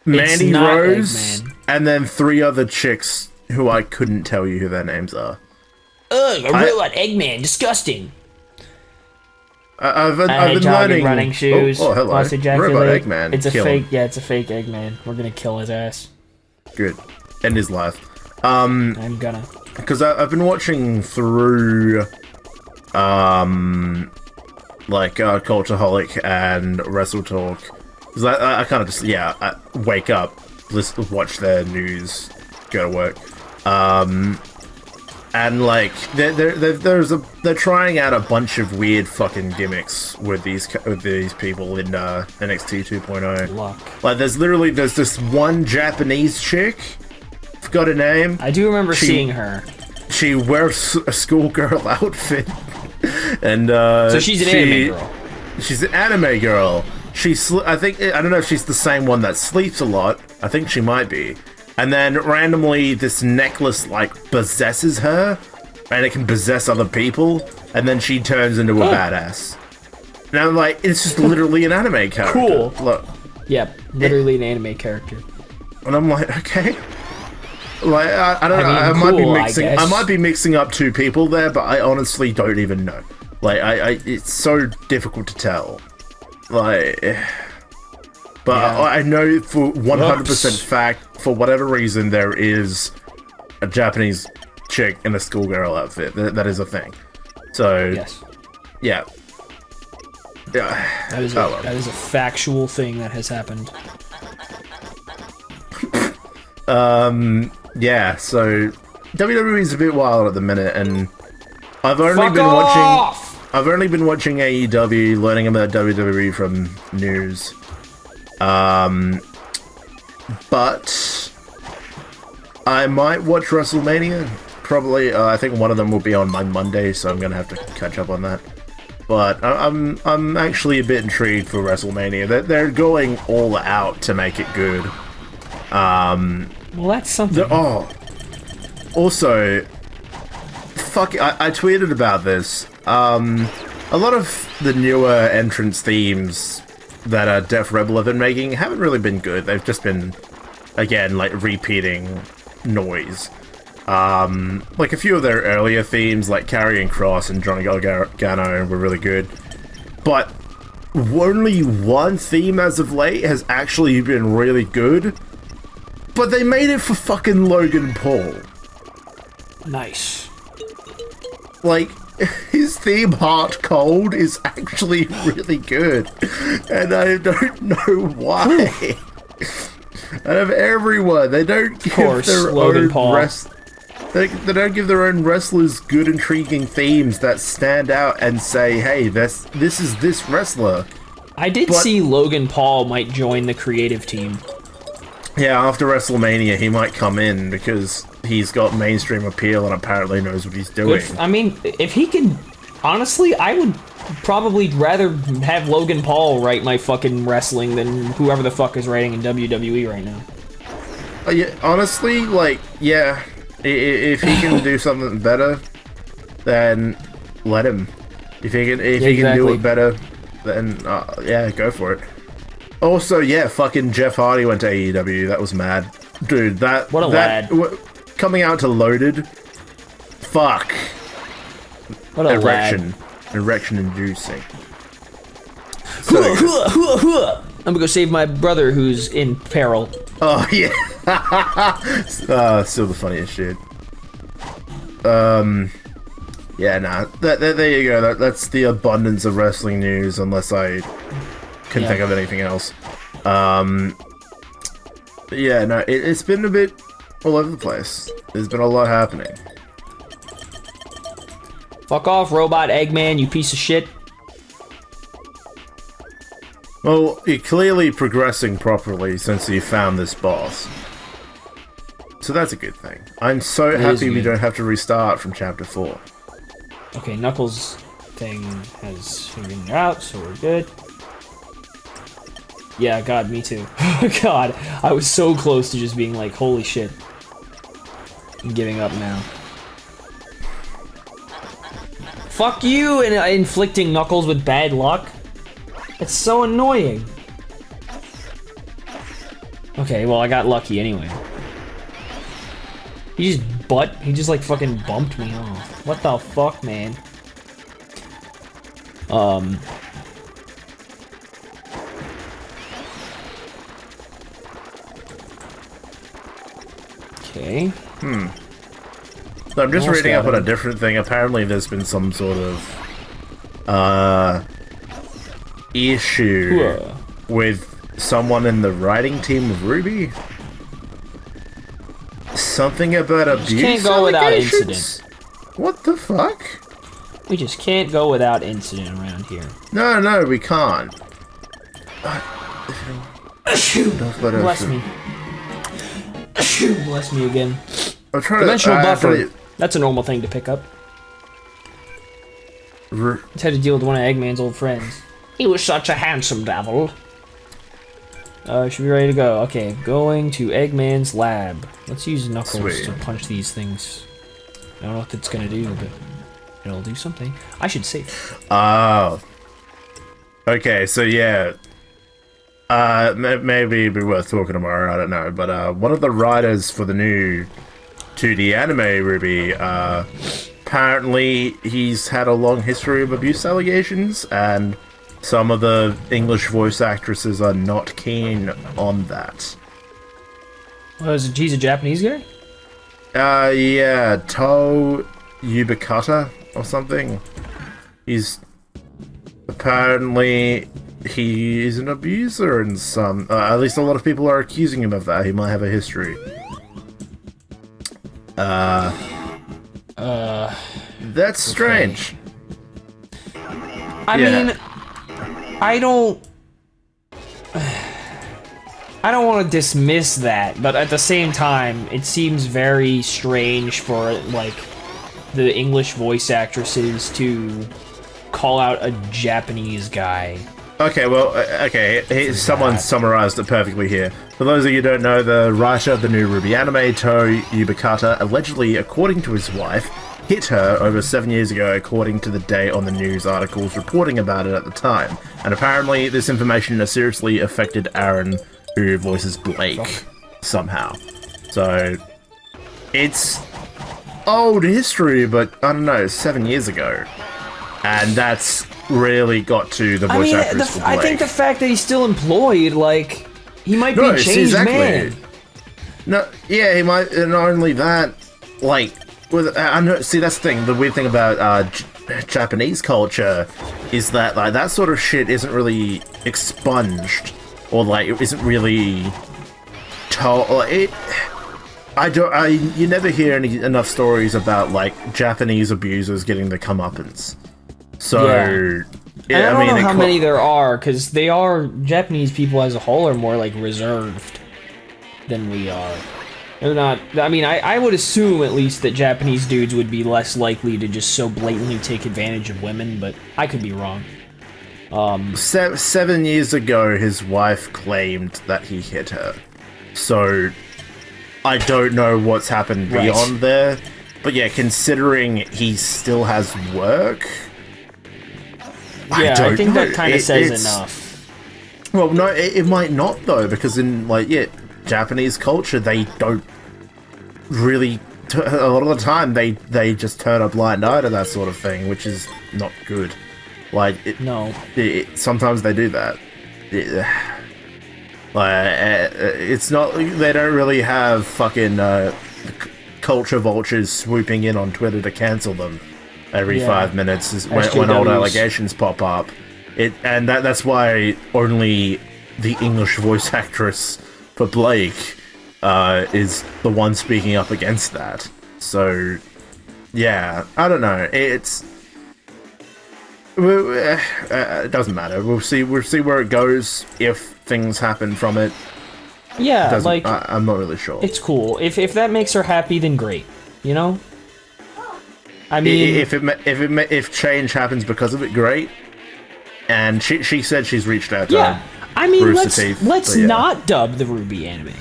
Mandy Rose, and then 3 other chicks who I couldn't tell you who their names are. Ugh, a robot Eggman, disgusting. I've been learning. Running shoes. Oh, hello. Robot Eggman. It's a Kill fake. him. Yeah, it's a fake Eggman. We're gonna kill his ass. Good. End his life. I'm gonna. Because I've been watching through, like Cultaholic and Wrestle Talk. Because I kind of just I wake up, watch their news, go to work. And like they're trying out a bunch of weird fucking gimmicks with these people in NXT 2.0. Like there's this one Japanese chick. Forgot her name. I do remember seeing her. She wears a schoolgirl outfit, and so she's an anime girl. She's an anime girl. I don't know if she's the same one that sleeps a lot. I think she might be. And then randomly this necklace like possesses her, and it can possess other people, and then she turns into a badass. Now like it's just literally an anime character. Cool. Look. Yep, literally an anime character. And I'm like, okay. Like I don't know. I mean, I might be mixing up 2 people there, but I honestly don't even know. Like it's so difficult to tell. Like, but I know for 100% fact, for whatever reason, there is a Japanese chick in a schoolgirl outfit. That is a thing. So yeah. That is a factual thing that has happened. Yeah, so WWE is a bit wild at the minute, and I've only been watching AEW, learning about WWE from news. But I might watch WrestleMania. Probably, I think one of them will be on my Monday, so I'm gonna have to catch up on that. But I'm actually a bit intrigued for WrestleMania. They're going all out to make it good. Well, that's something. Also, fuck, I tweeted about this. A lot of the newer entrance themes that Def Rebel have been making haven't really been good. They've just been, again, like repeating noise. Like a few of their earlier themes, like Karrion Kross and Johnny Gargano, were really good. But only one theme as of late has actually been really good. But they made it for fucking Logan Paul. Nice. Like, his theme, Heart Cold, is actually really good. And I don't know why. Out of everyone, they don't give their own they don't give their own wrestlers good, intriguing themes that stand out and say, hey, this is this wrestler. I did see Logan Paul might join the creative team. Yeah, after WrestleMania, he might come in because he's got mainstream appeal and apparently knows what he's doing. I mean, if he can... Honestly, I would probably rather have Logan Paul write my fucking wrestling than whoever the fuck is writing in WWE right now. Yeah, honestly, like, yeah, if he can do something better, then let him. If he can do it better, then yeah, go for it. Also, yeah, fucking Jeff Hardy went to AEW. That was mad, dude. What a lad. Coming out to Loaded, fuck. What a lad. Erection inducing. I'm gonna go save my brother who's in peril. Oh yeah. Still the funniest shit. Yeah, nah. There you go. That's the abundance of wrestling news, unless I can think of anything else. Yeah, no. It's been a bit all over the place. There's been a lot happening. Fuck off, Robot Eggman, you piece of shit. Well, you're clearly progressing properly since you found this boss. So that's a good thing. I'm so happy we don't have to restart from Chapter 4. Okay, Knuckles thing has figured it out, so we're good. Yeah, God, me too. God, I was so close to just being like, holy shit. I'm giving up now. Fuck you and inflicting Knuckles with bad luck. It's so annoying. Okay, well I got lucky anyway. He just like fucking bumped me off. What the fuck, man? Okay. So I'm just reading up on a different thing. Apparently there's been some sort of issue with someone in the writing team of Ruby. Something about abuse. You can't go without incident. What the fuck? We just can't go without incident around here. No, we can't. Bless me. Bless me again. I'm trying Dimensional to buffer. That's a normal thing to pick up. Just had to deal with one of Eggman's old friends. He was such a handsome devil. Should be ready to go. Okay, going to Eggman's lab. Let's use Knuckles to punch these things. I don't know what it's gonna do, but it'll do something. I should save. Oh. Okay, so yeah. Maybe it'd be worth talking tomorrow, I don't know. But one of the writers for the new 2D anime Ruby, apparently he's had a long history of abuse allegations, and some of the English voice actresses are not keen on that. He's a Japanese guy? Yeah, To Yubikata or something. He's apparently he's an abuser, and some at least a lot of people are accusing him of that. He might have a history. That's strange. I mean, I don't want to dismiss that, but at the same time, it seems very strange for, like, the English voice actresses to call out a Japanese guy. Okay, well, someone summarized it perfectly here. For those of you who don't know, the writer of the new Ruby anime, To Yubikata, allegedly, according to his wife, hit her over 7 years ago, according to the day on the news articles reporting about it at the time. And apparently, this information has seriously affected Aaron, who voices Blake, somehow. So, it's old history, but I don't know, 7 years ago. And that's really got to the voice actress for Blake. I think the fact that he's still employed, like, he might be a changed man. No, yeah, he might, and not only that, like, I know, see, that's the thing, the weird thing about Japanese culture is that, like, that sort of shit isn't really expunged, or, like, it isn't really told, like, you never hear enough stories about, like, Japanese abusers getting the comeuppance. So, yeah, I don't know how many there are, because Japanese people as a whole are more, like, reserved than we are. They're not, I mean, I would assume at least that Japanese dudes would be less likely to just so blatantly take advantage of women, but I could be wrong. 7 years ago, his wife claimed that he hit her. So, I don't know what's happened beyond there. But yeah, considering he still has work... Yeah, I think that kind of says enough. Well, no, it might not, though, because in, like, Japanese culture, they don't really a lot of the time they just turn a blind eye to that sort of thing, which is not good. Like, sometimes they do that. It's not. They don't really have fucking culture vultures swooping in on Twitter to cancel them every 5 minutes when old allegations pop up. That's why only the English voice actress for Blake is the one speaking up against that. So, yeah, I don't know. It doesn't matter. We'll see where it goes if things happen from it. Yeah, like I'm not really sure. It's cool. If that makes her happy, then great. You know. I mean, if change happens because of it, great. And she said she's reached out to I mean, Rooster Teeth, let's not dub the RWBY anime.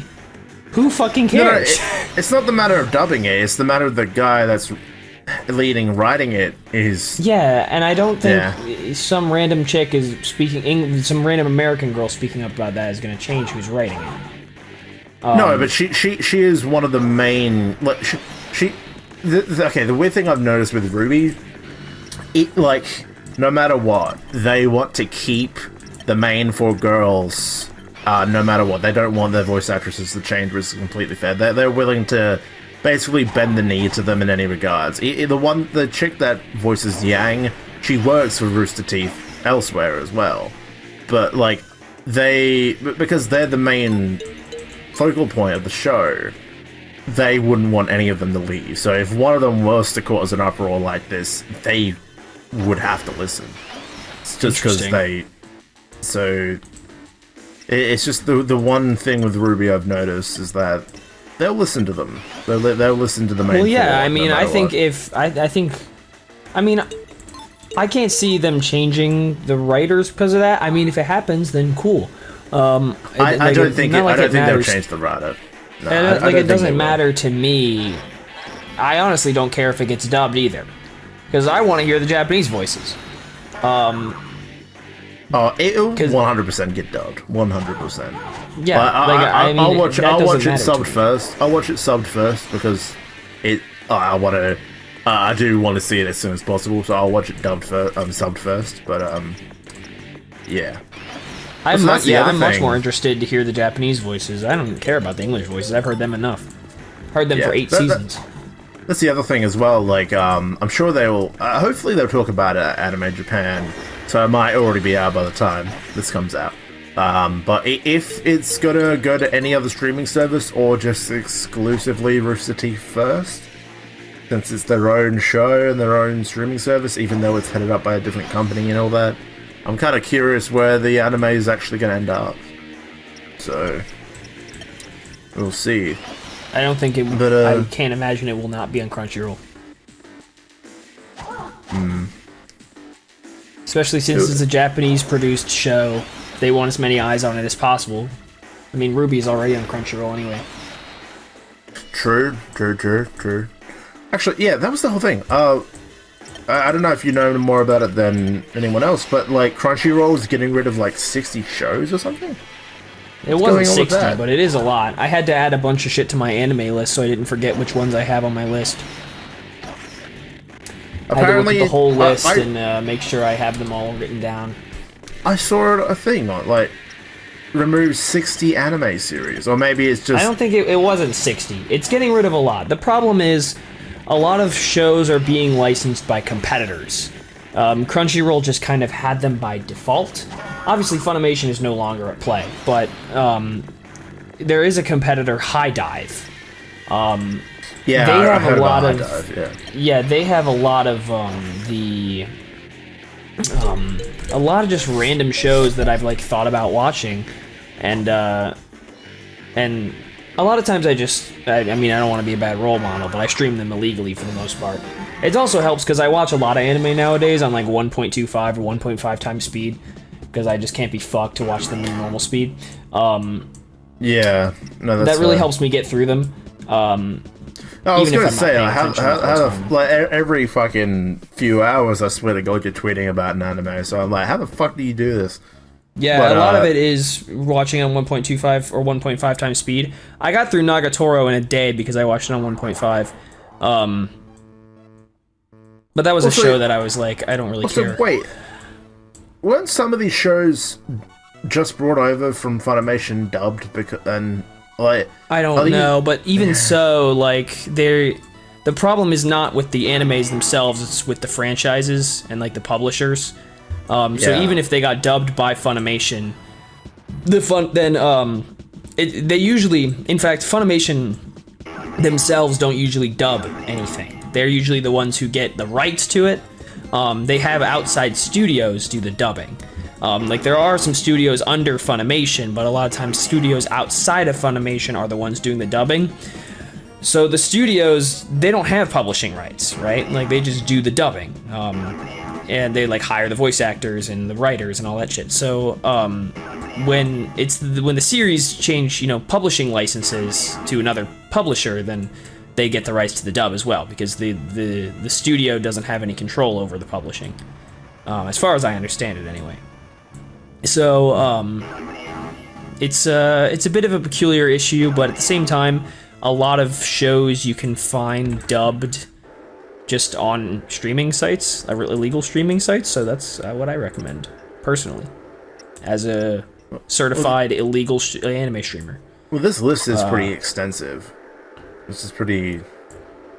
Who fucking cares? No, it's not the matter of dubbing it. It's the matter of the guy that's writing it is. Yeah, and I don't think some random chick is speaking some random American girl speaking up about that is going to change who's writing it. No, but she is one of the main. Like, the weird thing I've noticed with RWBY, no matter what, they want to keep the main four girls. No matter what, they don't want their voice actresses to change, which is completely fair. They're willing to basically bend the knee to them in any regards. The chick that voices Yang, she works for Rooster Teeth elsewhere as well. But because they're the main focal point of the show, they wouldn't want any of them to leave. So if one of them was to cause an uproar like this, they would have to listen. It's just because they. So it's just the one thing with RWBY I've noticed is that they'll listen to them. They'll listen to the main. Well, yeah. four, I mean, I think I can't see them changing the writers because of that. I mean, if it happens, then cool. I don't think they'll change the writer. No, it doesn't matter to me. I honestly don't care if it gets dubbed either, because I want to hear the Japanese voices. It'll 100% get dubbed. 100%. Yeah, I'll watch it subbed first. I'll watch it subbed first because I do want to see it as soon as possible. So I'll watch it subbed first. But yeah. I'm much more interested to hear the Japanese voices. I don't care about the English voices. I've heard them enough. Heard them for 8 seasons. That's the other thing as well. I'm sure they will. Hopefully, they'll talk about it at Anime Japan, so it might already be out by the time this comes out. But if it's gonna go to any other streaming service or just exclusively Rooster Teeth first, since it's their own show and their own streaming service, even though it's headed up by a different company and all that, I'm kind of curious where the anime is actually going to end up. So, we'll see. I don't think it. But, I can't imagine it will not be on Crunchyroll. Especially since it's a Japanese-produced show, they want as many eyes on it as possible. I mean, RWBY is already on Crunchyroll anyway. True. Actually, yeah, that was the whole thing. I don't know if you know more about it than anyone else, but Crunchyroll is getting rid of 60 shows or something. It wasn't 60, but it is a lot. I had to add a bunch of shit to my anime list so I didn't forget which ones I have on my list. I had to look at the whole list and make sure I have them all written down. I saw a thing on remove 60 anime series, or maybe it's just. I don't think it wasn't 60. It's getting rid of a lot. The problem is, a lot of shows are being licensed by competitors. Crunchyroll just kind of had them by default. Obviously, Funimation is no longer at play, but there is a competitor, High Dive. They have a lot of they have a lot of a lot of just random shows that I've thought about watching, and a lot of times I don't want to be a bad role model, but I stream them illegally for the most part. It also helps because I watch a lot of anime nowadays on 1.25 or 1.5 times speed, because I just can't be fucked to watch them in normal speed. That really helps me get through them. I was going to say, every fucking few hours, I swear to God, you're tweeting about an anime, so I'm like, how the fuck do you do this? Yeah, a lot of it is watching on 1.25 or 1.5 times speed. I got through Nagatoro in a day because I watched it on 1.5. But that was Also- a show that I was like, I don't really care. Wait, weren't some of these shows just brought over from Funimation dubbed? I don't know, but even so, like, the problem is not with the animes themselves, it's with the franchises and, like, the publishers. So even if they got dubbed by Funimation, they usually, in fact, Funimation themselves don't usually dub anything. They're usually the ones who get the rights to it. They have outside studios do the dubbing. Like, there are some studios under Funimation, but a lot of times studios outside of Funimation are the ones doing the dubbing. So the studios, they don't have publishing rights, right? Like, they just do the dubbing. And they, like, hire the voice actors and the writers and all that shit. So, when the series change, publishing licenses to another publisher, then they get the rights to the dub as well, because the studio doesn't have any control over the publishing, as far as I understand it, anyway. So it's a bit of a peculiar issue, but at the same time, a lot of shows you can find dubbed just on streaming sites, illegal streaming sites. So that's what I recommend personally, as a certified illegal anime streamer. Well, this list is pretty extensive. This is pretty.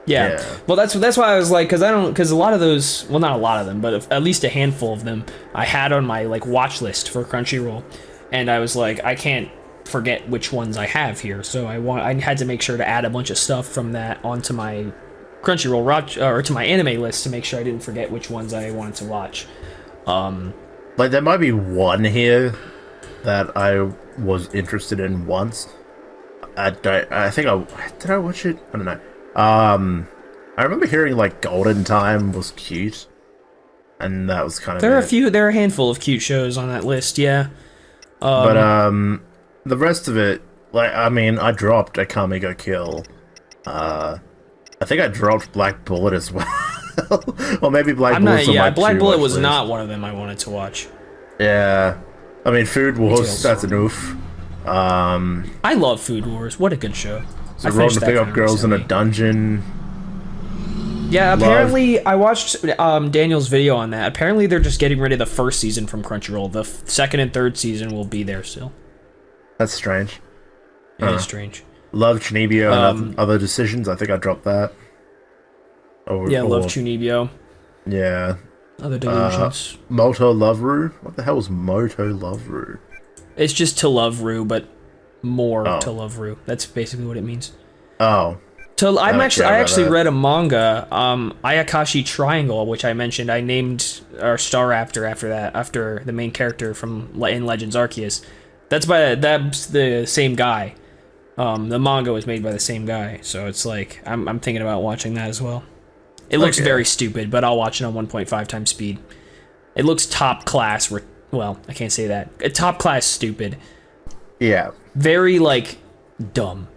Yeah. Well, that's why I was like, because a lot of those, well, not a lot of them, but at least a handful of them, I had on my like watch list for Crunchyroll, and I was like, I can't forget which ones I have here, so I had to make sure to add a bunch of stuff from that onto my Crunchyroll or to my anime list to make sure I didn't forget which ones I wanted to watch. Like, there might be one here that I was interested in once. Did I watch it? I don't know. I remember hearing like Golden Time was cute, and that was kind of. There are a handful of cute shows on that list, yeah. But the rest of it, like, I mean, I dropped a Kami Ga Kill. I think I dropped Black Bullet as well, or maybe Black Bullet. Yeah, Black Bullet was not one of them I wanted to watch. Yeah, I mean, Food Wars. That's an oof. I love Food Wars. What a good show. So Road to Pick Up Girls in a Dungeon. Yeah, apparently I watched Daniel's video on that. Apparently they're just getting rid of the first season from Crunchyroll. The second and third season will be there still. That's strange. It is strange. Love Chunibyo and Other Decisions. I think I dropped that. Love Chunibyo. Yeah. Other Delusions. Moto Love Ru? What the hell is Moto Love Ru? It's just to love Ru, but more to love Ru. That's basically what it means. Oh. I actually read a manga, Ayakashi Triangle, which I mentioned. I named our Star Raptor after the main character in Legends Arceus. That's the same guy. The manga was made by the same guy, so it's like I'm thinking about watching that as well. It looks very stupid, but I'll watch it on 1.5 times speed. It looks top class. Well, I can't say that. Top class stupid. Yeah. Very like dumb.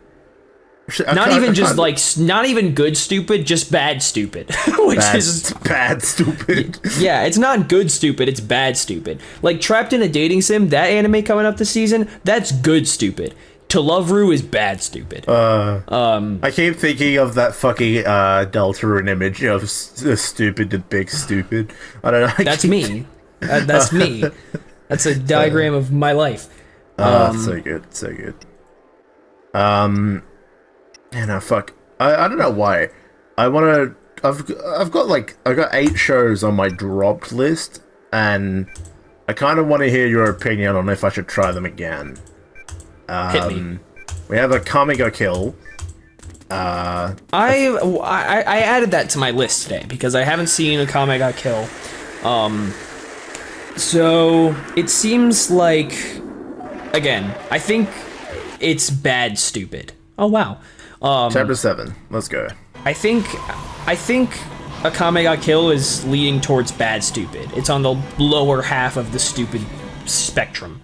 Not even good stupid, just bad stupid. Is bad stupid. Yeah, it's not good stupid, it's bad stupid. Like Trapped in a Dating Sim, that anime coming up this season, that's good stupid. To Love Ru is bad stupid. I keep thinking of that fucking Deltarune image of the stupid to big stupid. I don't know. That's me. That's me. That's a diagram of my life. So good, so good. Fuck. I don't know why. I've got 8 shows on my dropped list, and I kind of want to hear your opinion on if I should try them again. Hit me. We have a Kami Ga Kill. I added that to my list today because I haven't seen a Kami Ga Kill. So it seems like, again, I think it's bad stupid. Oh wow. Chapter 7. Let's go. I think a Kami Ga Kill is leaning towards bad stupid. It's on the lower half of the stupid spectrum.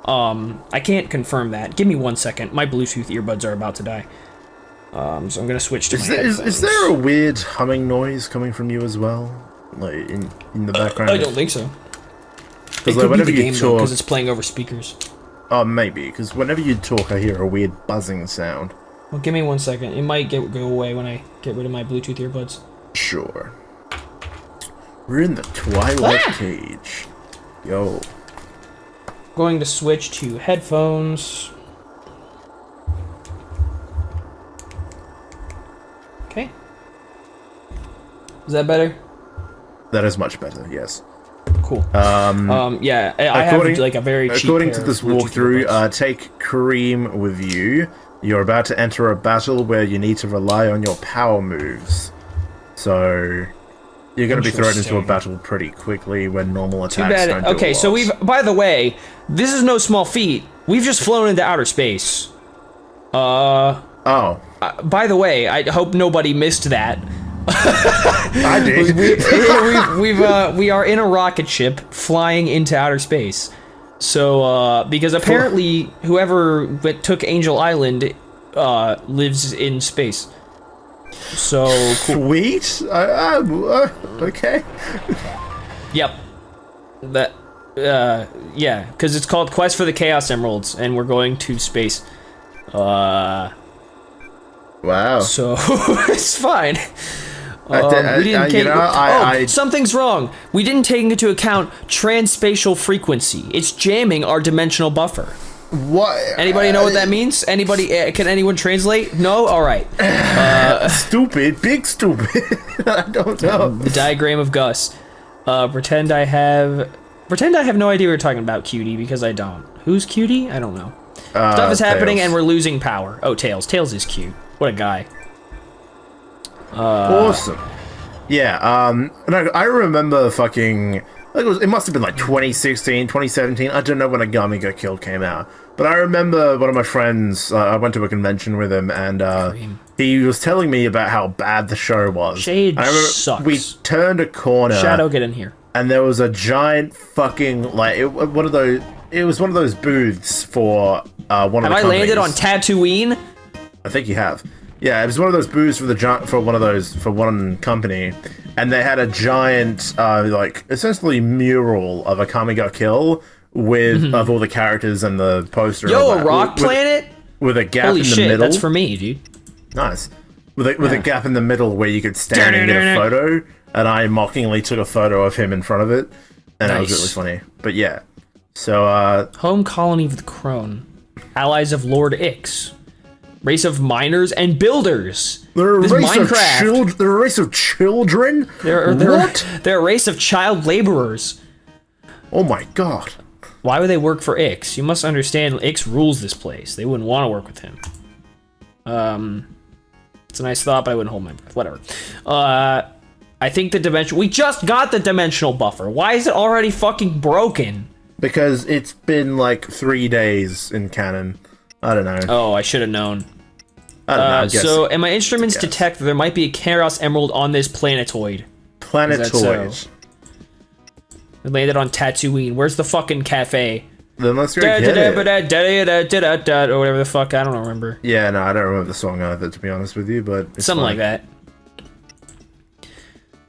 I can't confirm that. Give me 1 second. My Bluetooth earbuds are about to die. So I'm gonna switch to my headphones. Is there a weird humming noise coming from you as well? Like in the background? I don't think so. It could be the game though, because it's playing over speakers. Oh, maybe, because whenever you talk I hear a weird buzzing sound. Well, give me 1 second. It might go away when I get rid of my Bluetooth earbuds. Sure. We're in the Twilight Cage. Yo. Going to switch to headphones. Okay. Is that better? That is much better, yes. Cool. Yeah, I have like a very cheap according pair to this of Bluetooth walkthrough, earbuds. take Kareem with you. You're about to enter a battle where you need to rely on your power moves. So you're going to be thrown into a battle pretty quickly when normal attacks Too bad. don't do Okay, a so lot. we've. By the way, this is no small feat. We've just flown into outer space. Oh, By the way, I hope nobody missed that. I did. We are in a rocket ship flying into outer space. So, because apparently whoever took Angel Island lives in space. So, cool. Sweet. Okay. Yep. That, yeah, because it's called Quest for the Chaos Emeralds, and we're going to space. Wow. So, it's fine. We didn't take. Something's wrong. We didn't take into account transspatial frequency. It's jamming our dimensional buffer. What? Anybody know what that means? Anybody? Can anyone translate? No. All right. Stupid. Big stupid. I don't know. The diagram of Gus. Pretend I have no idea what we're talking about, Cutie, because I don't. Who's Cutie? I don't know. Stuff is happening Tails. and we're losing power. Oh, Tails. Tails is cute. What a guy. Awesome. Yeah, no, I remember fucking, like it must have been like 2016, 2017, I don't know when Agami Got Killed came out, but I remember one of my friends, I went to a convention with him, and he was telling me about how bad the show was. Shade I remember sucks. we turned a corner, Shadow, get in here. and there was a giant fucking, like, it was one of those booths for one of the Have I companies. landed on Tatooine? I think you have. Yeah, it was one of those booths for one company, and they had a giant, like essentially mural of a Kamiga kill with of all the characters and the poster. and all Yo, a that. rock planet? with a gap Holy in the shit, middle. that's for me, dude. Nice. With a gap in the middle where you could stand and get a photo, and I mockingly took a photo of him in front of it, and it was Nice. really funny. But yeah, so Home colony of the Crone. Allies of Lord Ix. Race of miners and builders. they're a This race of Minecraft. They're a race of children. What? They're a race of child laborers. Oh my god. Why would they work for Ix? You must understand, Ix rules this place. They wouldn't want to work with him. It's a nice thought, but I wouldn't hold my breath. Whatever. I think the dimension... We just got the dimensional buffer. Why is it already fucking broken? Because it's been like 3 days in canon. I don't know. Oh, I should have known. I don't know. I guess. So, and my instruments guess. detect that there might be a Chaos Emerald on this planetoid. Planetoid. so? We landed on Tatooine. Where's the fucking cafe? Then let's go get it. Or whatever the fuck, I don't remember. Yeah, no, I don't remember the song either, to be honest with you, but it's Something fine. like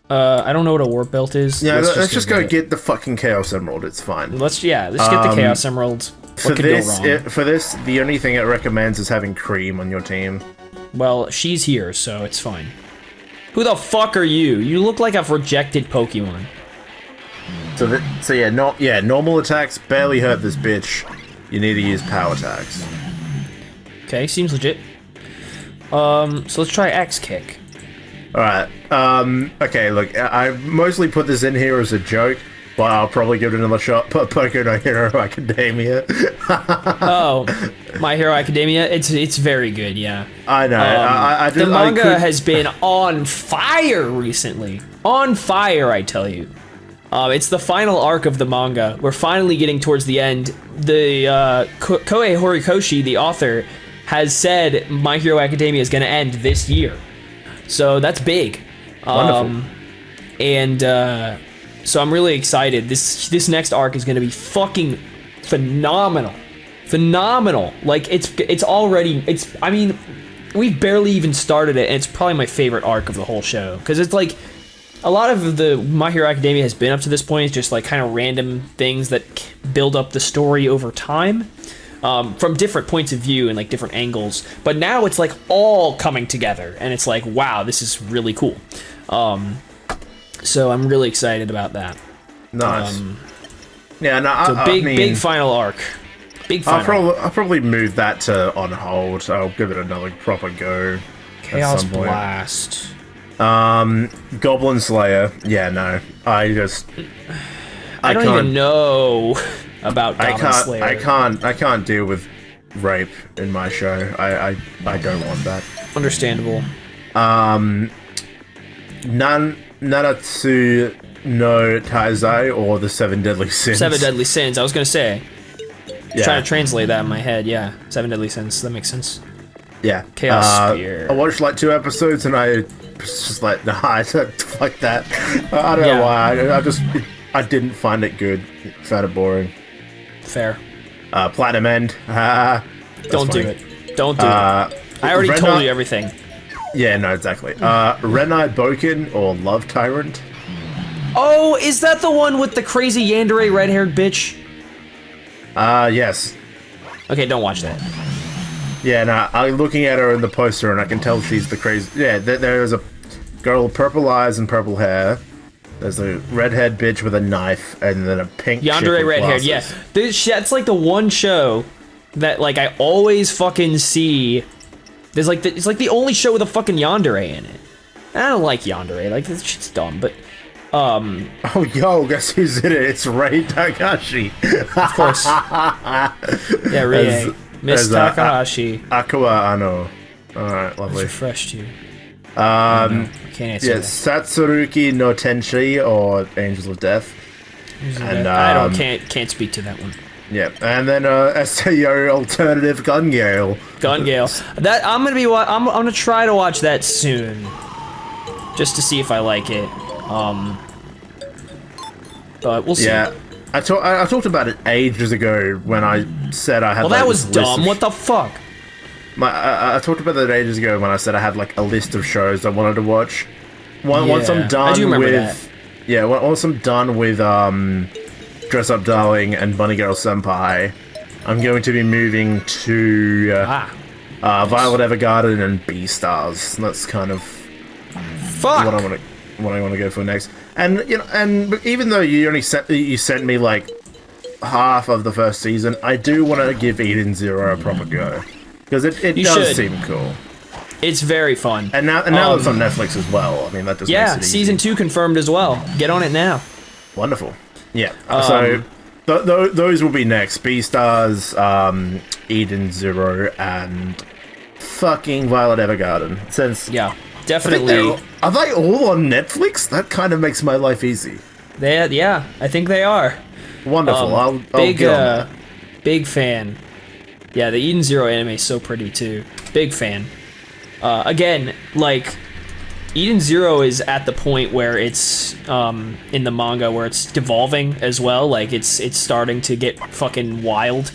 that. I don't know what a warp belt is. Yeah, let's just go it. get the fucking Chaos Emerald. It's fine. Let's get the Chaos Emerald. What could go wrong? For this, the only thing it recommends is having Cream on your team. Well, she's here, so it's fine. Who the fuck are you? You look like a rejected Pokemon. So yeah, normal attacks barely hurt this bitch. You need to use power attacks. Okay, seems legit. So let's try X Kick. Alright, okay, look, I mostly put this in here as a joke, but I'll probably give it another shot. Poké no Hero Academia. Oh, My Hero Academia. It's very good, yeah. I know. The manga has been on fire recently. On fire, I tell you. It's the final arc of the manga. We're finally getting towards the end. The Koei Horikoshi, the author, has said My Hero Academia is going to end this year. So that's big. Wonderful. So I'm really excited. This next arc is going to be fucking phenomenal. Phenomenal. Like I mean, we've barely even started it, and it's probably my favorite arc of the whole show, because it's like a lot of the My Hero Academia has been up to this point is just like kind of random things that build up the story over time. from different points of view and like different angles. But now it's like all coming together, and it's like, wow, this is really cool. So I'm really excited about that. Nice. Yeah, no, So I big, mean, big final arc. Big final. I'll probably move that to on hold. I'll give it another proper go. Chaos at some point. Blast. Goblin Slayer. Yeah, no. I don't even know about Goblin Slayer. I can't deal with rape in my show. I don't want that. Understandable. Nanatsu no Taizai or the Seven Deadly Sins. Seven Deadly Sins. I was gonna say. Yeah. Trying to translate that in my head. Yeah. Seven Deadly Sins. That makes sense. Yeah. Chaos Spear. I watched like 2 episodes and I was just like, nah, I don't like that. I don't know why. I didn't find it good. Found it boring. Fair. Platinum End. Don't do it. Don't do it. I already told you everything. Yeah, no, exactly. Renai Boken or Love Tyrant. Oh, is that the one with the crazy yandere red-haired bitch? Yes. Okay, don't watch that. Yeah, no, I'm looking at her in the poster and I can tell she's the crazy... Yeah, there's a girl with purple eyes and purple hair. There's a redhead bitch with a knife and then a pink yandere red-haired, yeah. That's like the one show that like I always fucking see. There's like it's like the only show with a fucking yandere in it. I don't like yandere, like this shit's dumb, but Oh, yo, guess who's in it? It's Rei Takahashi. Of course. Yeah, Rie. Miss Takahashi. Aqua Ano. Alright, lovely. Refreshed you. I can't answer that. Satsuruki no Tenshi or Angels of Death. And I can't speak to that one. Yeah, and then SAO alternative Gun Gale. Gun Gale. That I'm gonna try to watch that soon, just to see if I like it. But we'll see. Yeah, I talked about it ages ago when I said I had. Well, like, that was dumb. What the fuck? I talked about that ages ago when I said I had like a list of shows I wanted to watch. Once I'm done I do remember with, that. Yeah, once I'm done with Dress Up Darling and Bunny Girl Senpai, I'm going to be moving to Violet Evergarden and Beastars. That's kind of Fuck. what I want to go for next. And you know, and even though you sent me like half of the first season, I do want to give Eden Zero a proper go because it does seem cool. It's very fun. And now it's on Netflix as well. I mean, that just makes it easy. season 2 confirmed as well. Get on it now. Wonderful. Yeah. So those will be next. Beastars, Eden Zero, and fucking Violet Evergarden. Since definitely. Are they all on Netflix? That kind of makes my life easy. I think they are. Wonderful. I'll get on that. Big fan. Yeah, the Eden Zero anime is so pretty too. Big fan. Again, like Eden Zero is at the point where it's in the manga where it's devolving as well. Like it's starting to get fucking wild,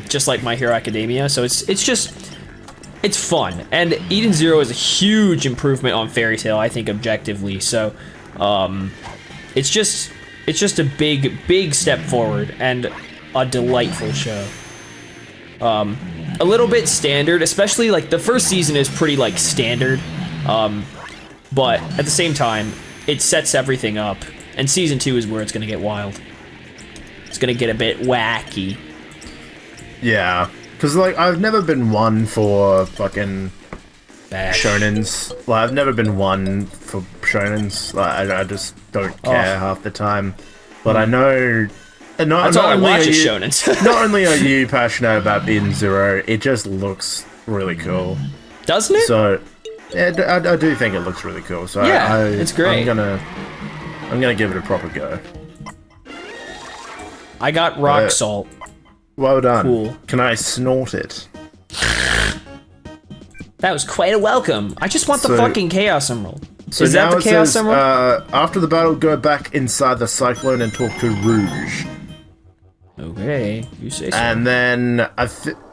just like My Hero Academia. So it's fun, and Eden Zero is a huge improvement on Fairy Tail, I think, objectively. So it's just a big step forward and a delightful show. A little bit standard, especially like the first season is pretty like standard, but at the same time it sets everything up, and season 2 is where it's gonna get wild. It's gonna get a bit wacky. Yeah, because like I've never been one for fucking shonens. Like I've never been one for shonens. Like I just don't care half the time. But I know. That's all I watch is shonens. Not only are you passionate about Eden Zero, it just looks really cool. Doesn't it? So, yeah, I do think it looks really cool. So yeah, it's great. I'm gonna give it a proper go. I got rock salt. Well done. Cool. Can I snort it? That was quite a welcome. I just want the fucking Chaos Emerald. So is that the Chaos Emerald? After the battle, go back inside the Cyclone and talk to Rouge. Okay, you say so. And then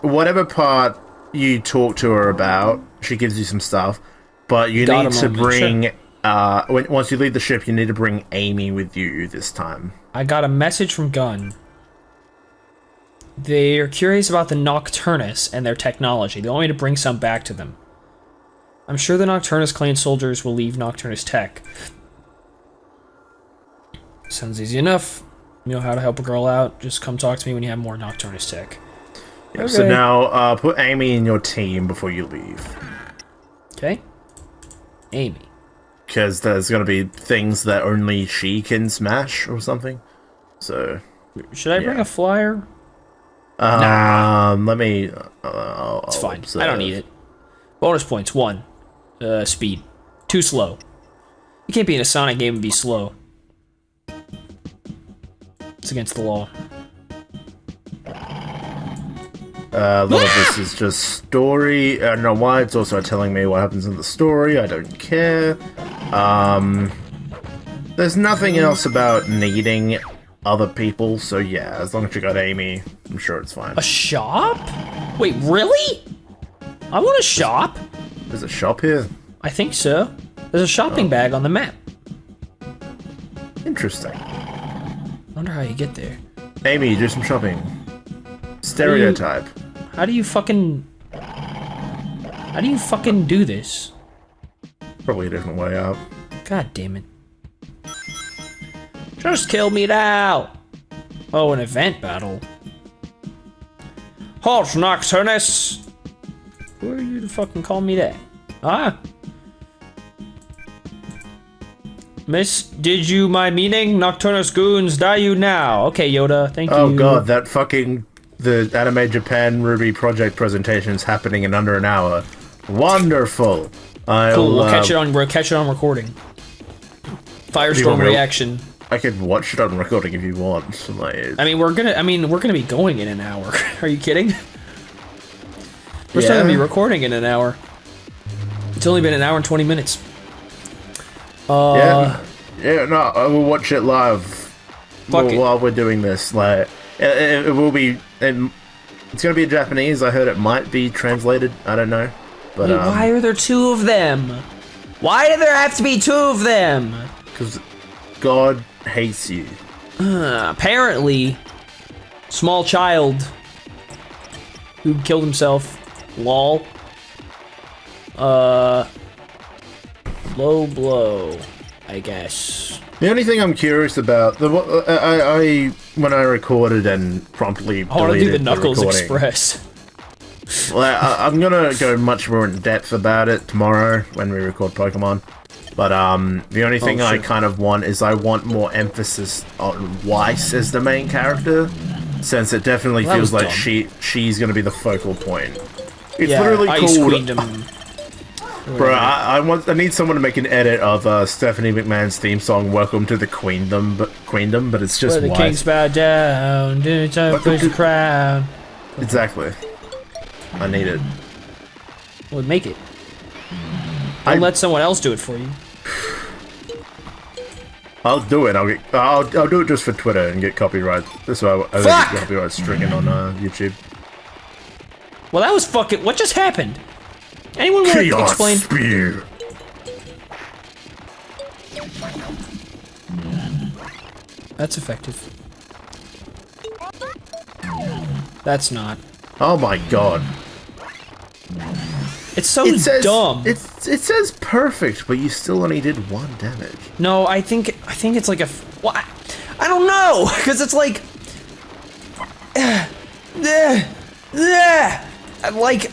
whatever part you talk to her about, she gives you some stuff. But you need to bring once you leave the ship, you need to bring Amy with you this time. I got a message from Gun. They are curious about the Nocturnus and their technology. They want me to bring some back to them. I'm sure the Nocturnus clan soldiers will leave Nocturnus tech. Sounds easy enough. You know how to help a girl out? Just come talk to me when you have more Nocturnus tech. Yeah, okay. So now, put Amy in your team before you leave. Okay. Amy. Because there's gonna be things that only she can smash or something. So... Should I bring a flyer? Let me... it's fine. I don't need it. Bonus points. 1. Speed. 2 slow. You can't be in a Sonic game and be slow. It's against the law. A lot of this is just story. I don't know why. It's also telling me what happens in the story. I don't care. There's nothing else about needing other people, so yeah, as long as you got Amy, I'm sure it's fine. A shop? Wait, really? I want a shop. There's a shop here? I think so. There's a shopping bag on the map. Interesting. Wonder how you get there. Amy, do some shopping. Stereotype. How do you fucking do this? Probably a different way up. God damn it. Just kill me now! Oh, an event battle. Halt, Nocturnus! Who are you to fucking call me that? Ah? Miss, did you my meaning? Nocturnus goons, die you now. Okay, Yoda, thank you. Oh god, that fucking... The Anime Japan Ruby project presentation is happening in under an hour. Wonderful! Cool, we'll catch it on recording. FireStorm reaction. I could watch it on recording if you want. Like, I mean, we're gonna be going in an hour. Are you kidding? We're still gonna be recording in an hour. It's only been an hour and 20 minutes. Yeah, no, I will watch it live while we're doing this. Like, it will be. It's gonna be in Japanese. I heard it might be translated. I don't know. But wait, why are there 2 of them? Why do there have to be 2 of them? Because God hates you. Apparently, small child who killed himself. Lol. Low blow, I guess. The only thing I'm curious about, when I recorded and promptly deleted I want to do the Knuckles recording, Express. Well, I'm gonna go much more in depth about it tomorrow when we record Pokemon. But the only thing I kind of want is I want more emphasis on Weiss as the main character, since it definitely feels like she's gonna be the focal point. It's literally Ice called. Queendom. Bro, I need someone to make an edit of Stephanie McMahon's theme song "Welcome to the Queendom," but it's just where the kings bow down, push the crown. Exactly. I need it. Well, make it. I'll let someone else do it for you. I'll do it. I'll do it just for Twitter and get copyright. That's why I get copyright stricken on YouTube. Well, that was fucking. What just happened? Anyone want to explain? Spear. That's effective. That's not. Oh my god. It's so dumb. It says perfect, but you still only did 1 damage. No, I think it's like a. Well, I don't know, because it's like. Like.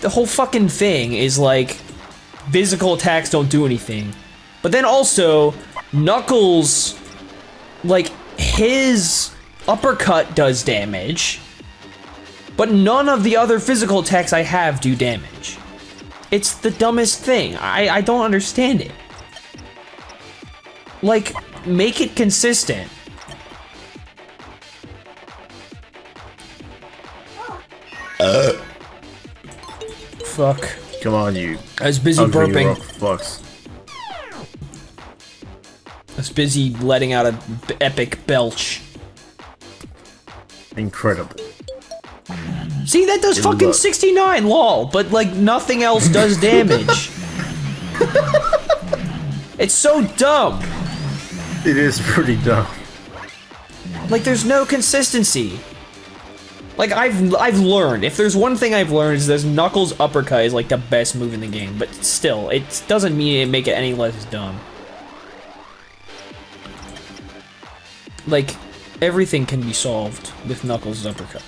The whole fucking thing is like. Physical attacks don't do anything. But then also, Knuckles. Like, his uppercut does damage. But none of the other physical attacks I have do damage. It's the dumbest thing. I don't understand it. Like, make it consistent. Fuck. Come on, you. I was busy burping. Fucks. I was busy letting out an epic belch. Incredible. See, that does fucking 69, lol, but like nothing else does damage. It's so dumb. It is pretty dumb. Like, there's no consistency. Like, I've learned. If there's one thing I've learned is this Knuckles uppercut is like the best move in the game. But still, it doesn't mean it make it any less dumb. Like, everything can be solved with Knuckles' uppercut.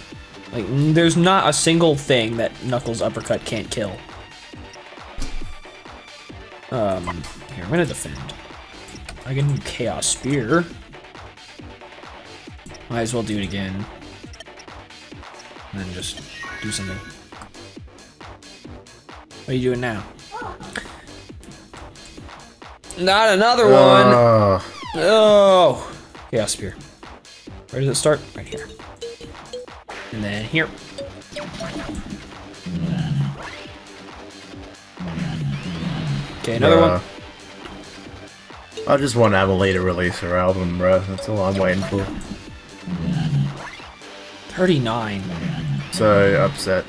Like, there's not a single thing that Knuckles' uppercut can't kill. Here, I'm gonna defend. I can do Chaos Spear. Might as well do it again. And then just do something. What are you doing now? Not another one! Oh! Chaos Spear. Where does it start? Right here. And then here. Okay, another one. I just want Emily to release her album, bro. That's all I'm waiting for. 39. So upset.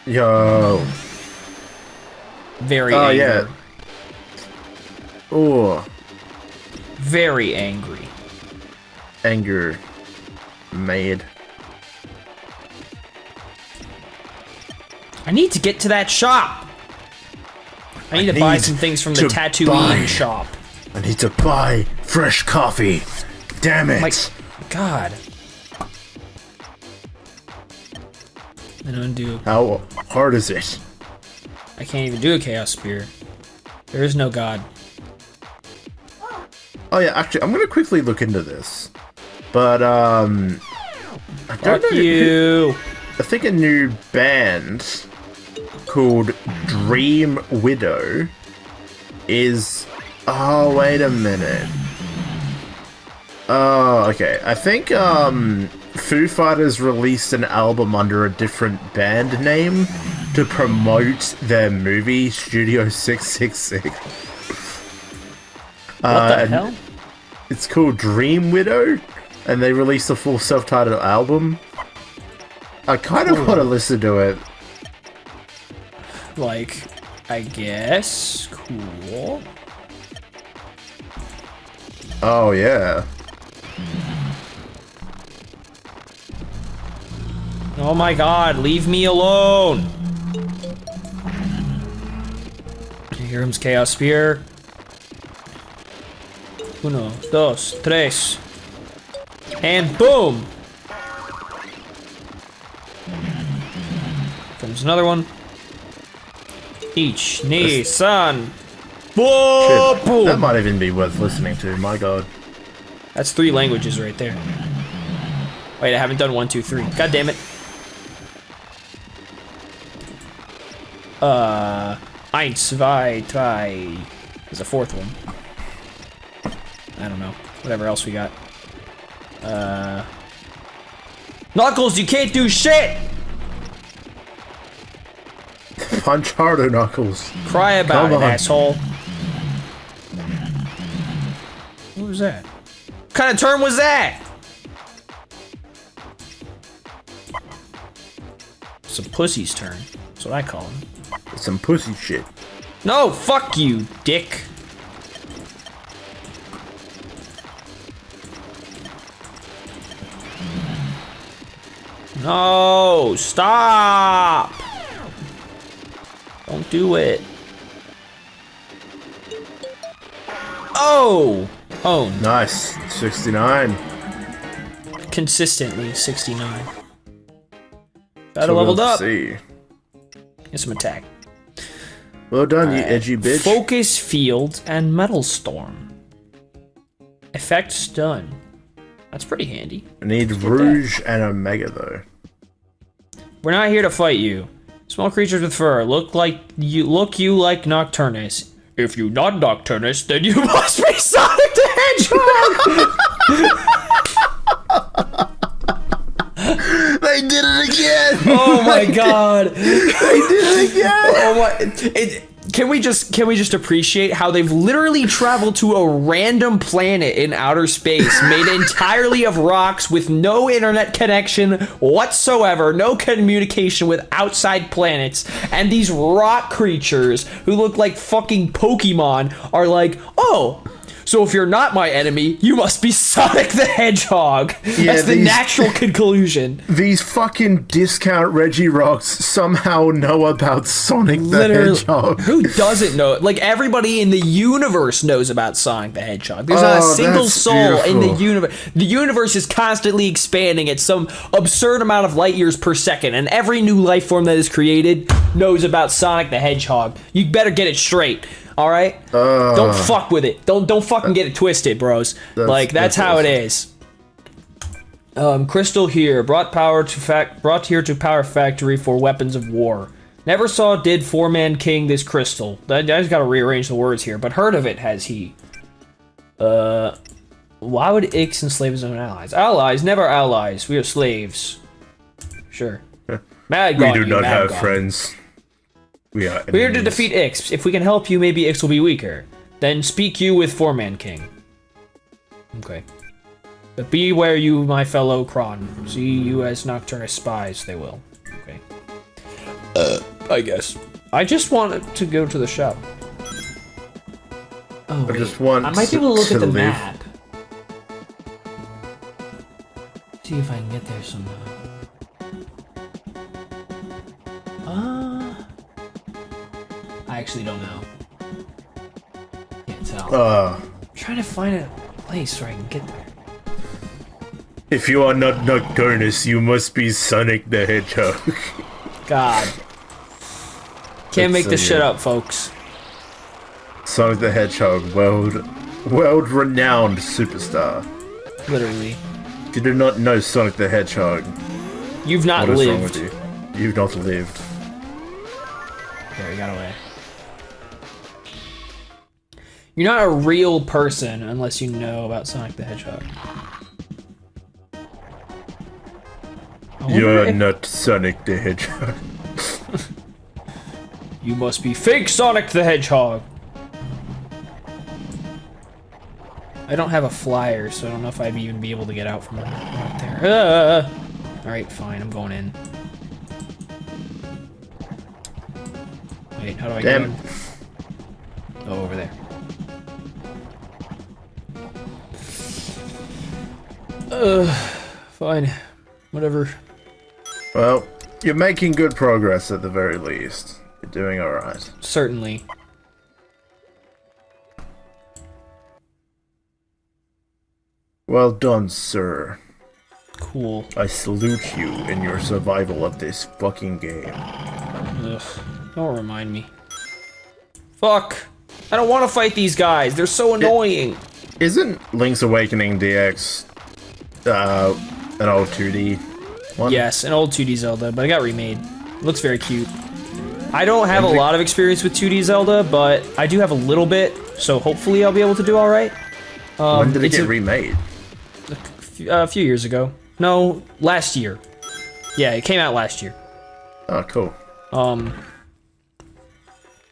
Yo. Very angry. Yeah. Oh. Very angry. Anger. Made. I need to get to that shop. I need to buy some things from the Tatooine shop. I need to buy fresh coffee. Damn it. My God. And undo. How hard is it? I can't even do a Chaos Spear. There is no God. Oh yeah, actually, I'm gonna quickly look into this. But I don't Fuck know. you. I think a new band called Dream Widow is. Oh, wait a minute. Oh, okay. I think Foo Fighters released an album under a different band name to promote their movie Studio 666. What the hell? It's called Dream Widow, and they released a full self-titled album. I kind of want to listen to it. Like, I guess. Cool. Oh, yeah. Oh my God, leave me alone. Here comes Chaos Spear. Uno, dos, tres. And boom! Comes another one. Each, knee, son. Whoa! Shit, Boom! that might even be worth listening to, my god. That's 3 languages right there. Wait, I haven't done 1, 2, 3. God damn it. Eins, zwei, drei. There's a 4th one. I don't know. Whatever else we got. Knuckles, you can't do shit! Punch harder, Knuckles. Cry about Come it, on. asshole. What was that? What kind of term was that? It's a pussy's turn. That's what I call him. It's some pussy shit. No, fuck you, dick. No, stop. Don't do it. Oh! Oh, Nice. 69. consistently 69. Got So leveled we'll up. See. Get some attack. Well done, you edgy bitch. Focus Field and Metal Storm. Effects done. That's pretty handy. I need Rouge and Omega, though. We're not here to fight you. Small creatures with fur look like Nocturnus. If you not Nocturnus, then you must be Sonic the Hedgehog. They did it again! Oh my god! They did it again! Oh my! Can we just appreciate how they've literally traveled to a random planet in outer space made entirely of rocks with no internet connection whatsoever, no communication with outside planets, and these rock creatures who look like fucking Pokemon are like, oh, So if you're not my enemy, you must be Sonic the Hedgehog. Yeah, That's the natural conclusion. These fucking discount Reggie-Rocks somehow know about Sonic the Hedgehog. Who doesn't know it? Like, everybody in the universe knows about Sonic the Hedgehog. There's not a single soul in the universe. The universe is constantly expanding at some absurd amount of light years per second, and every new life form that is created knows about Sonic the Hedgehog. You better get it straight. All right, don't fuck with it. Don't fucking get it twisted, bros. That's how it is. Crystal here, brought here to Power Factory for weapons of war. Never saw did four-man king this crystal. I just gotta rearrange the words here, but heard of it has he. Why would Ix enslave his own allies? Allies, never allies. We are slaves. Sure. Mad we do not have friends. We are here to defeat Ix. If we can help you, maybe Ix will be weaker. Then speak you with Four-Man King. Okay. But beware you, my fellow Kron. See you as Nocturnus spies, they will. Okay. I guess. I just wanted to go to the shop. Oh, wait. I might be able to look at the map. See if I can get there somehow. I actually don't know. Can't tell. I'm trying to find a place where I can get there. If you are not Nocturnus, you must be Sonic the Hedgehog. God. Can't make this shit up, folks. Sonic the Hedgehog, world-renowned superstar. Literally. If you do not know Sonic the Hedgehog, you've not lived. What is wrong with you? You've not lived. There, he got away. You're not a real person unless you know about Sonic the Hedgehog. You're not Sonic the Hedgehog. You must be fake Sonic the Hedgehog. I don't have a flyer, so I don't know if I'd even be able to get out from right there. Alright, fine, I'm going in. Wait, how do I get in? Oh, over there. Fine. Whatever. Well, you're making good progress at the very least. You're doing alright. Certainly. Well done, sir. Cool. I salute you in your survival of this fucking game. Ugh. Don't remind me. Fuck! I don't want to fight these guys. They're so annoying. Isn't Link's Awakening DX an old 2D one? Yes, an old 2D Zelda, but it got remade. It looks very cute. I don't have a lot of experience with 2D Zelda, but I do have a little bit, so hopefully I'll be able to do alright. When did it get remade? A few years ago. No, last year. Yeah, it came out last year. Oh, cool.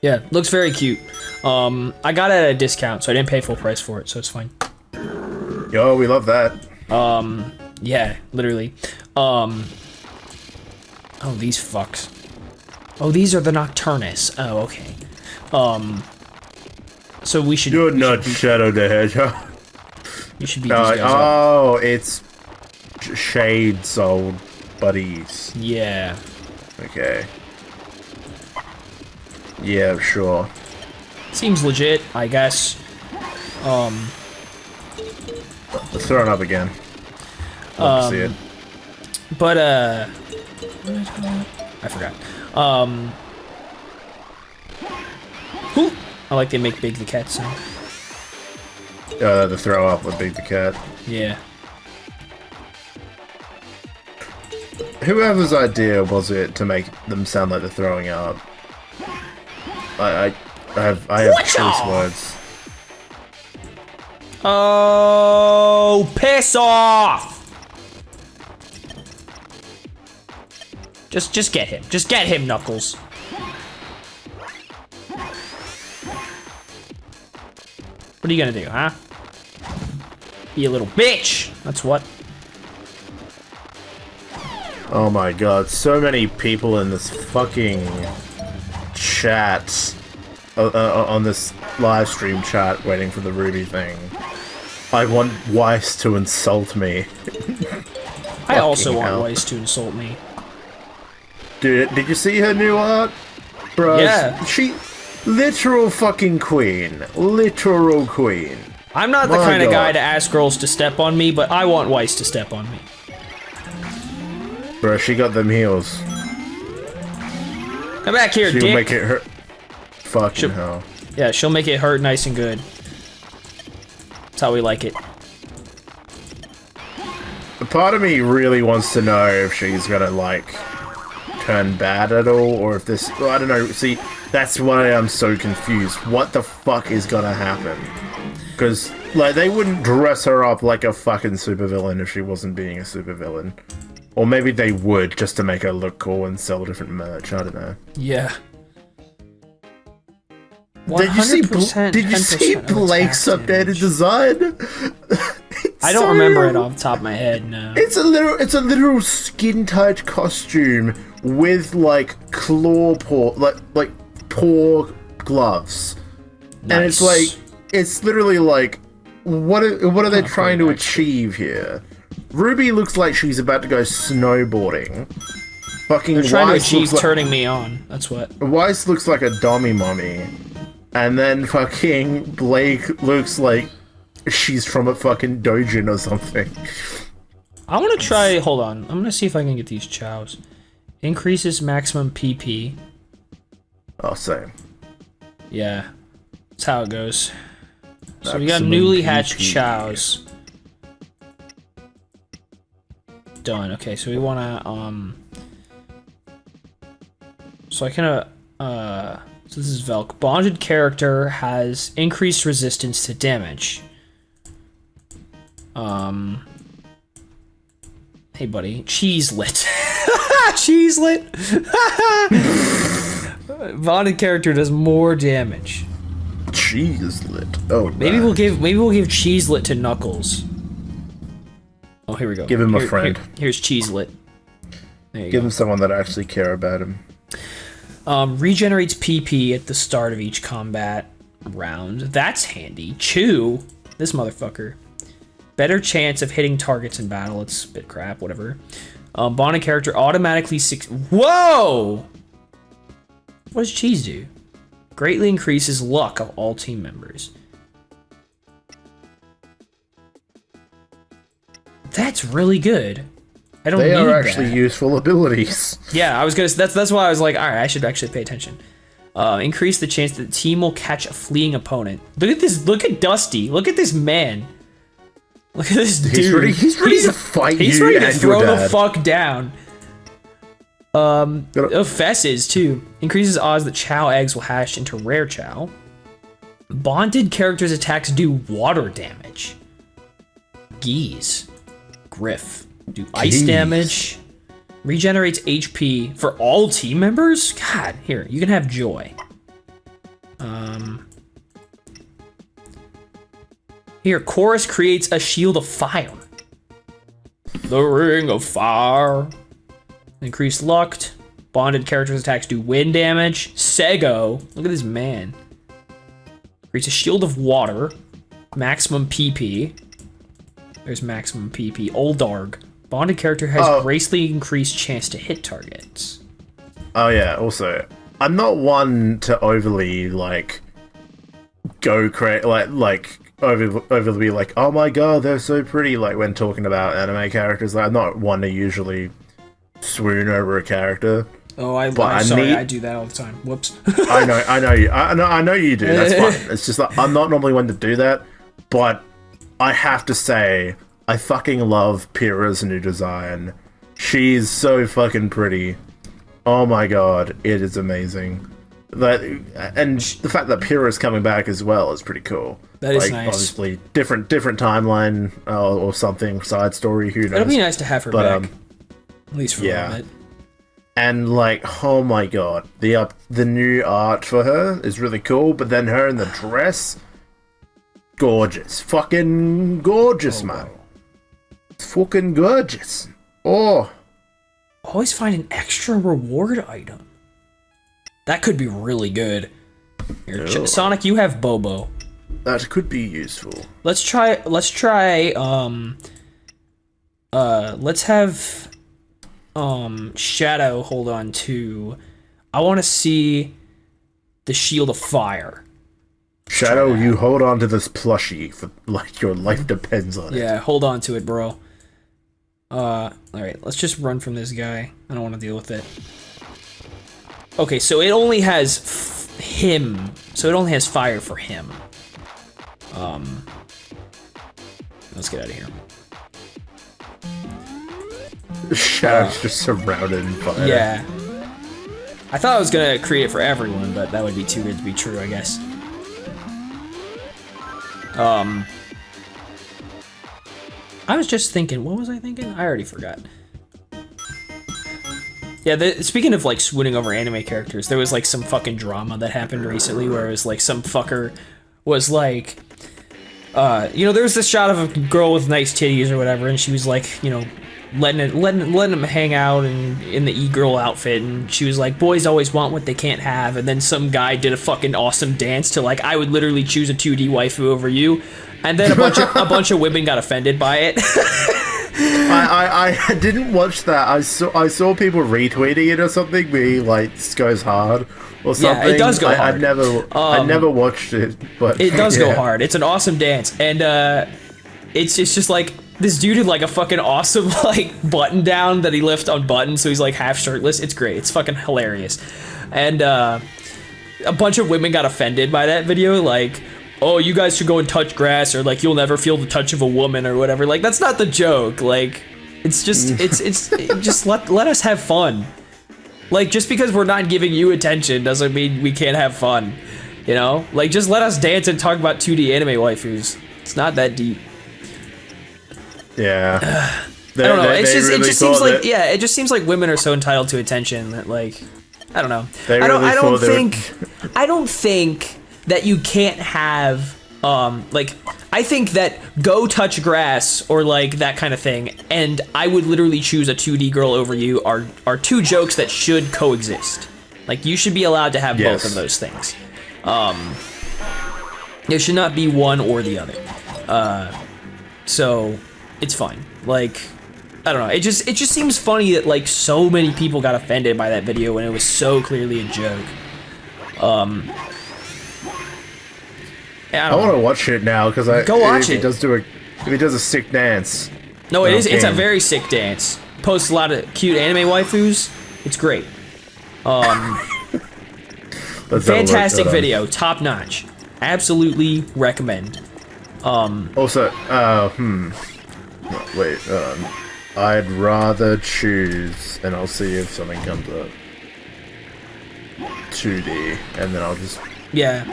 Yeah, looks very cute. I got it at a discount, so I didn't pay full price for it, so it's fine. Yo, we love that. Yeah, literally. Oh, these fucks. Oh, these are the Nocturnus. Oh, okay. So we should... You're not Shadow the Hedgehog. You should beat these guys up. Oh, it's Shade's old buddies. Yeah. Okay. Yeah, sure. Seems legit, I guess. Let's throw it up again. Love to see it. But, I forgot. Whew. I like they make Big the Cat sound. The throw up with Big the Cat. Yeah. Whoever's idea was it to make them sound like they're throwing up? I have choice words. Oh, piss off! Just get him. Just get him, Knuckles. What are you gonna do, huh? Be a little bitch. That's what. Oh my god, so many people in this fucking chat on this live stream chat waiting for the Ruby thing. I want Weiss to insult me. I also want Weiss to insult me. Dude, did you see her new art? Bro, yeah. She... Literal fucking queen. Literal queen. I'm not the kind of guy to ask girls to step on me, but I want Weiss to step on me. Bro, she got them heels. Come back here, She'll dick. make it hurt. Fucking hell. Yeah, she'll make it hurt nice and good. That's how we like it. A part of me really wants to know if she's gonna, like, turn bad at all, or if this... Well, I don't know. See, that's why I'm so confused. What the fuck is gonna happen? Because, like, they wouldn't dress her up like a fucking supervillain if she wasn't being a supervillain. Or maybe they would, just to make her look cool and sell different merch. I don't know. Yeah. Did you see Blake's updated design? I don't remember it off the top of my head, no. It's a literal skin tight costume with like claw paw like paw gloves. Nice. And it's like it's literally like what are they trying to achieve here? Ruby looks like she's about to go snowboarding. Fucking They're trying Weiss to achieve turning me on. That's what. Weiss looks like a dummy mummy. And then fucking Blake looks like she's from a fucking dojin or something. I want to try... Hold on. I'm going to see if I can get these chows. Increases maximum PP. Oh, same. Yeah. That's how it goes. So we got newly hatched chows. Done. Okay, so we want to... So I kind of... So this is Velk. Bonded character has increased resistance to damage. Hey buddy. Cheeselit. Cheeselit! Bonded character does more damage. Cheeselit. Oh, maybe we'll give Cheeselit to Knuckles. Oh, here we go. Give him a friend. Here's Cheeselit. Give him someone that actually care about him. Regenerates PP at the start of each combat round. That's handy. Chew, this motherfucker. Better chance of hitting targets in battle. It's a bit crap, whatever. Bonded character automatically Whoa! What does Cheese do? Greatly increases luck of all team members. That's really good. I don't need that. They are actually useful abilities. Yeah, I was gonna. That's why I was like, all right, I should actually pay attention. Increase the chance that the team will catch a fleeing opponent. Look at this. Look at Dusty. Look at this man. Look at this dude. He's ready to fight you. He's ready to throw the fuck down. Fesses too. Increases odds that Chow eggs will hatch into rare Chow. Bonded characters' attacks do water damage. Geese. Griff. Do ice damage. Regenerates HP for all team members? God, here, you can have Joy. Here, Chorus creates a shield of fire. The Ring of Fire. Increased luck. Bonded characters' attacks do wind damage. Sego. Look at this man. Creates a shield of water. Maximum PP. There's maximum PP. Oldarg. Bonded character has greatly increased chance to hit targets. Oh yeah, also, I'm not one to overly, like, go crazy, overly be like, oh my god, they're so pretty, like, when talking about anime characters. Like, I'm not one to usually swoon over a character. Oh, I'm sorry, I do that all the time. Whoops. I know you do, that's fine. It's just like, I'm not normally one to do that, but I have to say, I fucking love Pyrrha's new design. She's so fucking pretty. Oh my god, it is amazing. And the fact that Pyrrha's coming back as well is pretty cool. That is nice. Obviously, different timeline or something, side story, who knows. It'll be nice to have her back. At least for a little bit. And like, oh my god, the new art for her is really cool, but then her in the dress, gorgeous. Fucking gorgeous, man. Wow. It's fucking gorgeous. Oh. Always find an extra reward item. That could be really good. Here, Sonic, you have Bobo. That could be useful. Let's try, let's have, Shadow hold on to, I want to see the Shield of Fire. Shadow, you hold on to this plushie for, like, your life depends on it. Yeah, hold on to it, bro. Alright, let's just run from this guy. I don't want to deal with it. Okay, so it only has him. So it only has fire for him. Let's get out of here. Shadow's just surrounded in fire. Yeah. I thought I was gonna create it for everyone, but that would be too good to be true, I guess. I was just thinking, what was I thinking? I already forgot. Yeah, speaking of like swooning over anime characters, there was like some fucking drama that happened recently where it was like some fucker was like, you know, there was this shot of a girl with nice titties or whatever, and she was like, you know, letting him hang out in the e-girl outfit, and she was like, boys always want what they can't have, and then some guy did a fucking awesome dance to like, I would literally choose a 2D waifu over you, and then a bunch of women got offended by it. I didn't watch that. I saw people retweeting it or something, being like, this goes hard or something. Yeah, it does go hard. I never watched it, but it does go hard. It's an awesome dance, and it's just like this dude had like a fucking awesome like button down that he lifts unbuttoned, so he's like half shirtless. It's great. It's fucking hilarious, and a bunch of women got offended by that video, like, oh, you guys should go and touch grass, or like, you'll never feel the touch of a woman, or whatever. Like, that's not the joke. Like, it's just, it's just let us have fun. Like, just because we're not giving you attention doesn't mean we can't have fun. You know? Like, just let us dance and talk about 2D anime waifus. It's not that deep. Yeah. I don't know. It just seems like, yeah, it just seems like women are so entitled to attention that, like, I don't know. I don't think that you can't have, like, I think that go touch grass or like that kind of thing, and I would literally choose a 2D girl over you are two jokes that should coexist. Like, you should be allowed to have both of those things. There should not be one or the other. So it's fine. Like, I don't know. It just seems funny that like so many people got offended by that video when it was so clearly a joke. I want to watch it now because if he does a sick dance. No, it is. It's a very sick dance. Posts a lot of cute anime waifus. It's great. Fantastic video, top notch. Absolutely recommend. Also, wait. I'd rather choose, and I'll see if something comes up. 2D, and then I'll just. Yeah.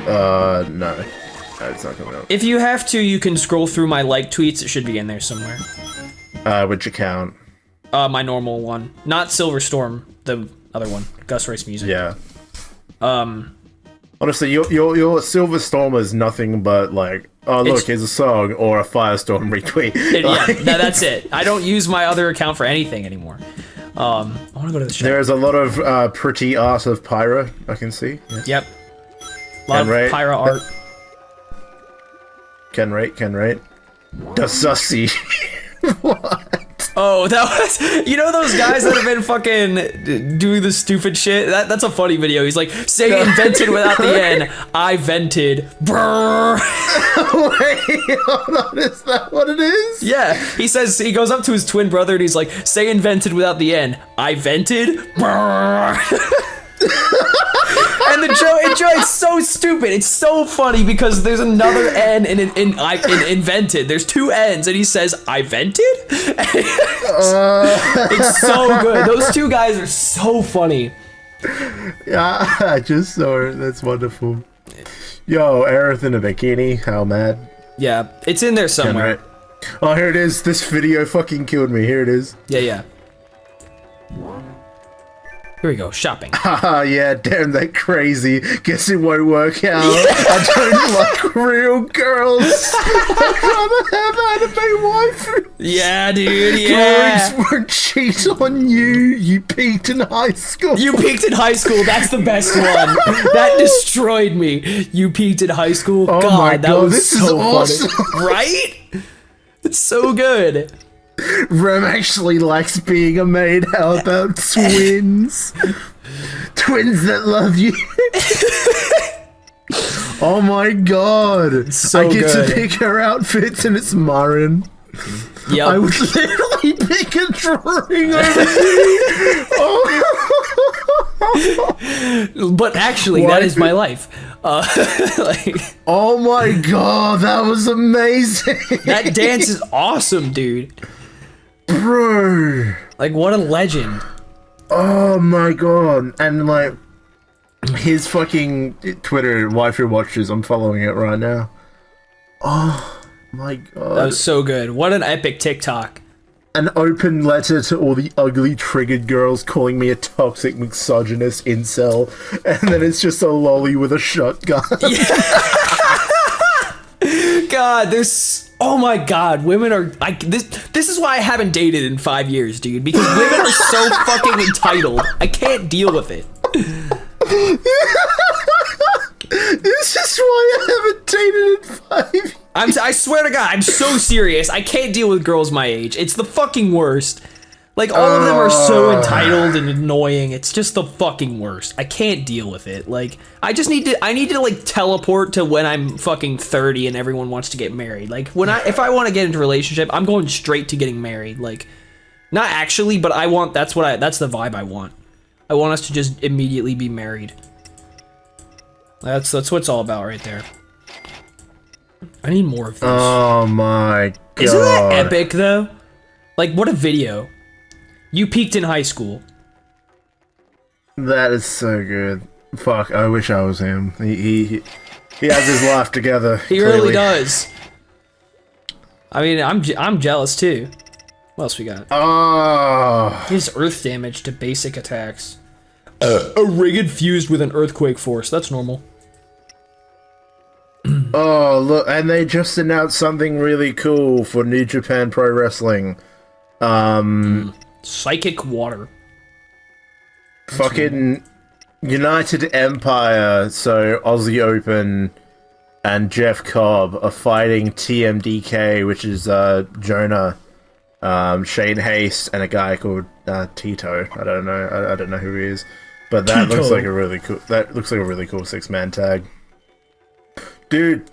No, it's not coming up. If you have to, you can scroll through my like tweets. It should be in there somewhere. Which account? My normal one, not Silverstorm, the other one, Gus Rice Music. Yeah. Honestly, your Silver Storm is nothing but like, oh look, here's a song or a Firestorm retweet. Yeah, that's it. I don't use my other account for anything anymore. I want to go to the show. There's a lot of pretty art of Pyra I can see. Yes. Yep. A lot of Pyra art. Ken rate. The sussy. What? Oh, that was, you know those guys that have been fucking doing the stupid shit? That's a funny video. He's like, say invented without the N. I vented. Brrr. Wait, hold on, is that what it is? Yeah, he says, he goes up to his twin brother and he's like, say invented without the N. I vented. Brrr. And the joke, it's so stupid. It's so funny because there's another N in invented. There's two N's, and he says, I vented? It's so good. Those two guys are so funny. Yeah, I just saw it. That's wonderful. Yo, Aerith in a bikini. How mad. Yeah, it's in there somewhere. Oh, here it is. This video fucking killed me. Here it is. Yeah. Here we go, shopping. Haha, yeah, damn, that crazy. Guess it won't work out. I don't like real girls. I'd rather have anime waifu. Yeah, dude, yeah. Drawings won't cheat on you. You peaked in high school. You peaked in high school. That's the best one. That destroyed me. You peaked in high school. Oh God, my that God, was this so is funny. awesome. Right? It's so good. Rem actually likes being a maid. How about twins? Twins that love you. Oh my God. So I get good. to pick her outfits and it's Marin. Yep. I would literally pick a drawing over you. Oh. But actually, that is my life. Like, Oh my God, that was amazing. that dance is awesome, dude. Bro. Like, what a legend. Oh my God. And like, his fucking Twitter waifu watches, I'm following it right now. Oh my God. That was so good. What an epic TikTok. An open letter to all the ugly triggered girls calling me a toxic misogynist incel, and then it's just a lolly with a shotgun. God, there's... Oh my God, women are... like this is why I haven't dated in 5 years, dude. Because women are so fucking entitled. I can't deal with it. This is why I haven't dated in 5 years. I swear to God, I'm so serious. I can't deal with girls my age. It's the fucking worst. Like, all of them are so entitled and annoying. It's just the fucking worst. I can't deal with it. Like, I need to like teleport to when I'm fucking 30 and everyone wants to get married. Like, if I want to get into a relationship, I'm going straight to getting married. Like, not actually, but that's the vibe I want. I want us to just immediately be married. That's what it's all about right there. I need more of this. Oh my God. Isn't that epic though? Like, what a video. You peaked in high school. That is so good. Fuck, I wish I was him. He has his life together. He really does. I mean, I'm jealous too. What else we got? Oh. His earth damage to basic attacks. A rig fused with an earthquake force. That's normal. Oh, look, and they just announced something really cool for New Japan Pro Wrestling. Psychic water. Fucking United Empire, so Aussie Open and Jeff Cobb are fighting TMDK, which is Jonah, Shane Haste, and a guy called Tito. I don't know who he is, but that Tito. looks like a really cool. That looks like a really cool 6-man tag. Dude,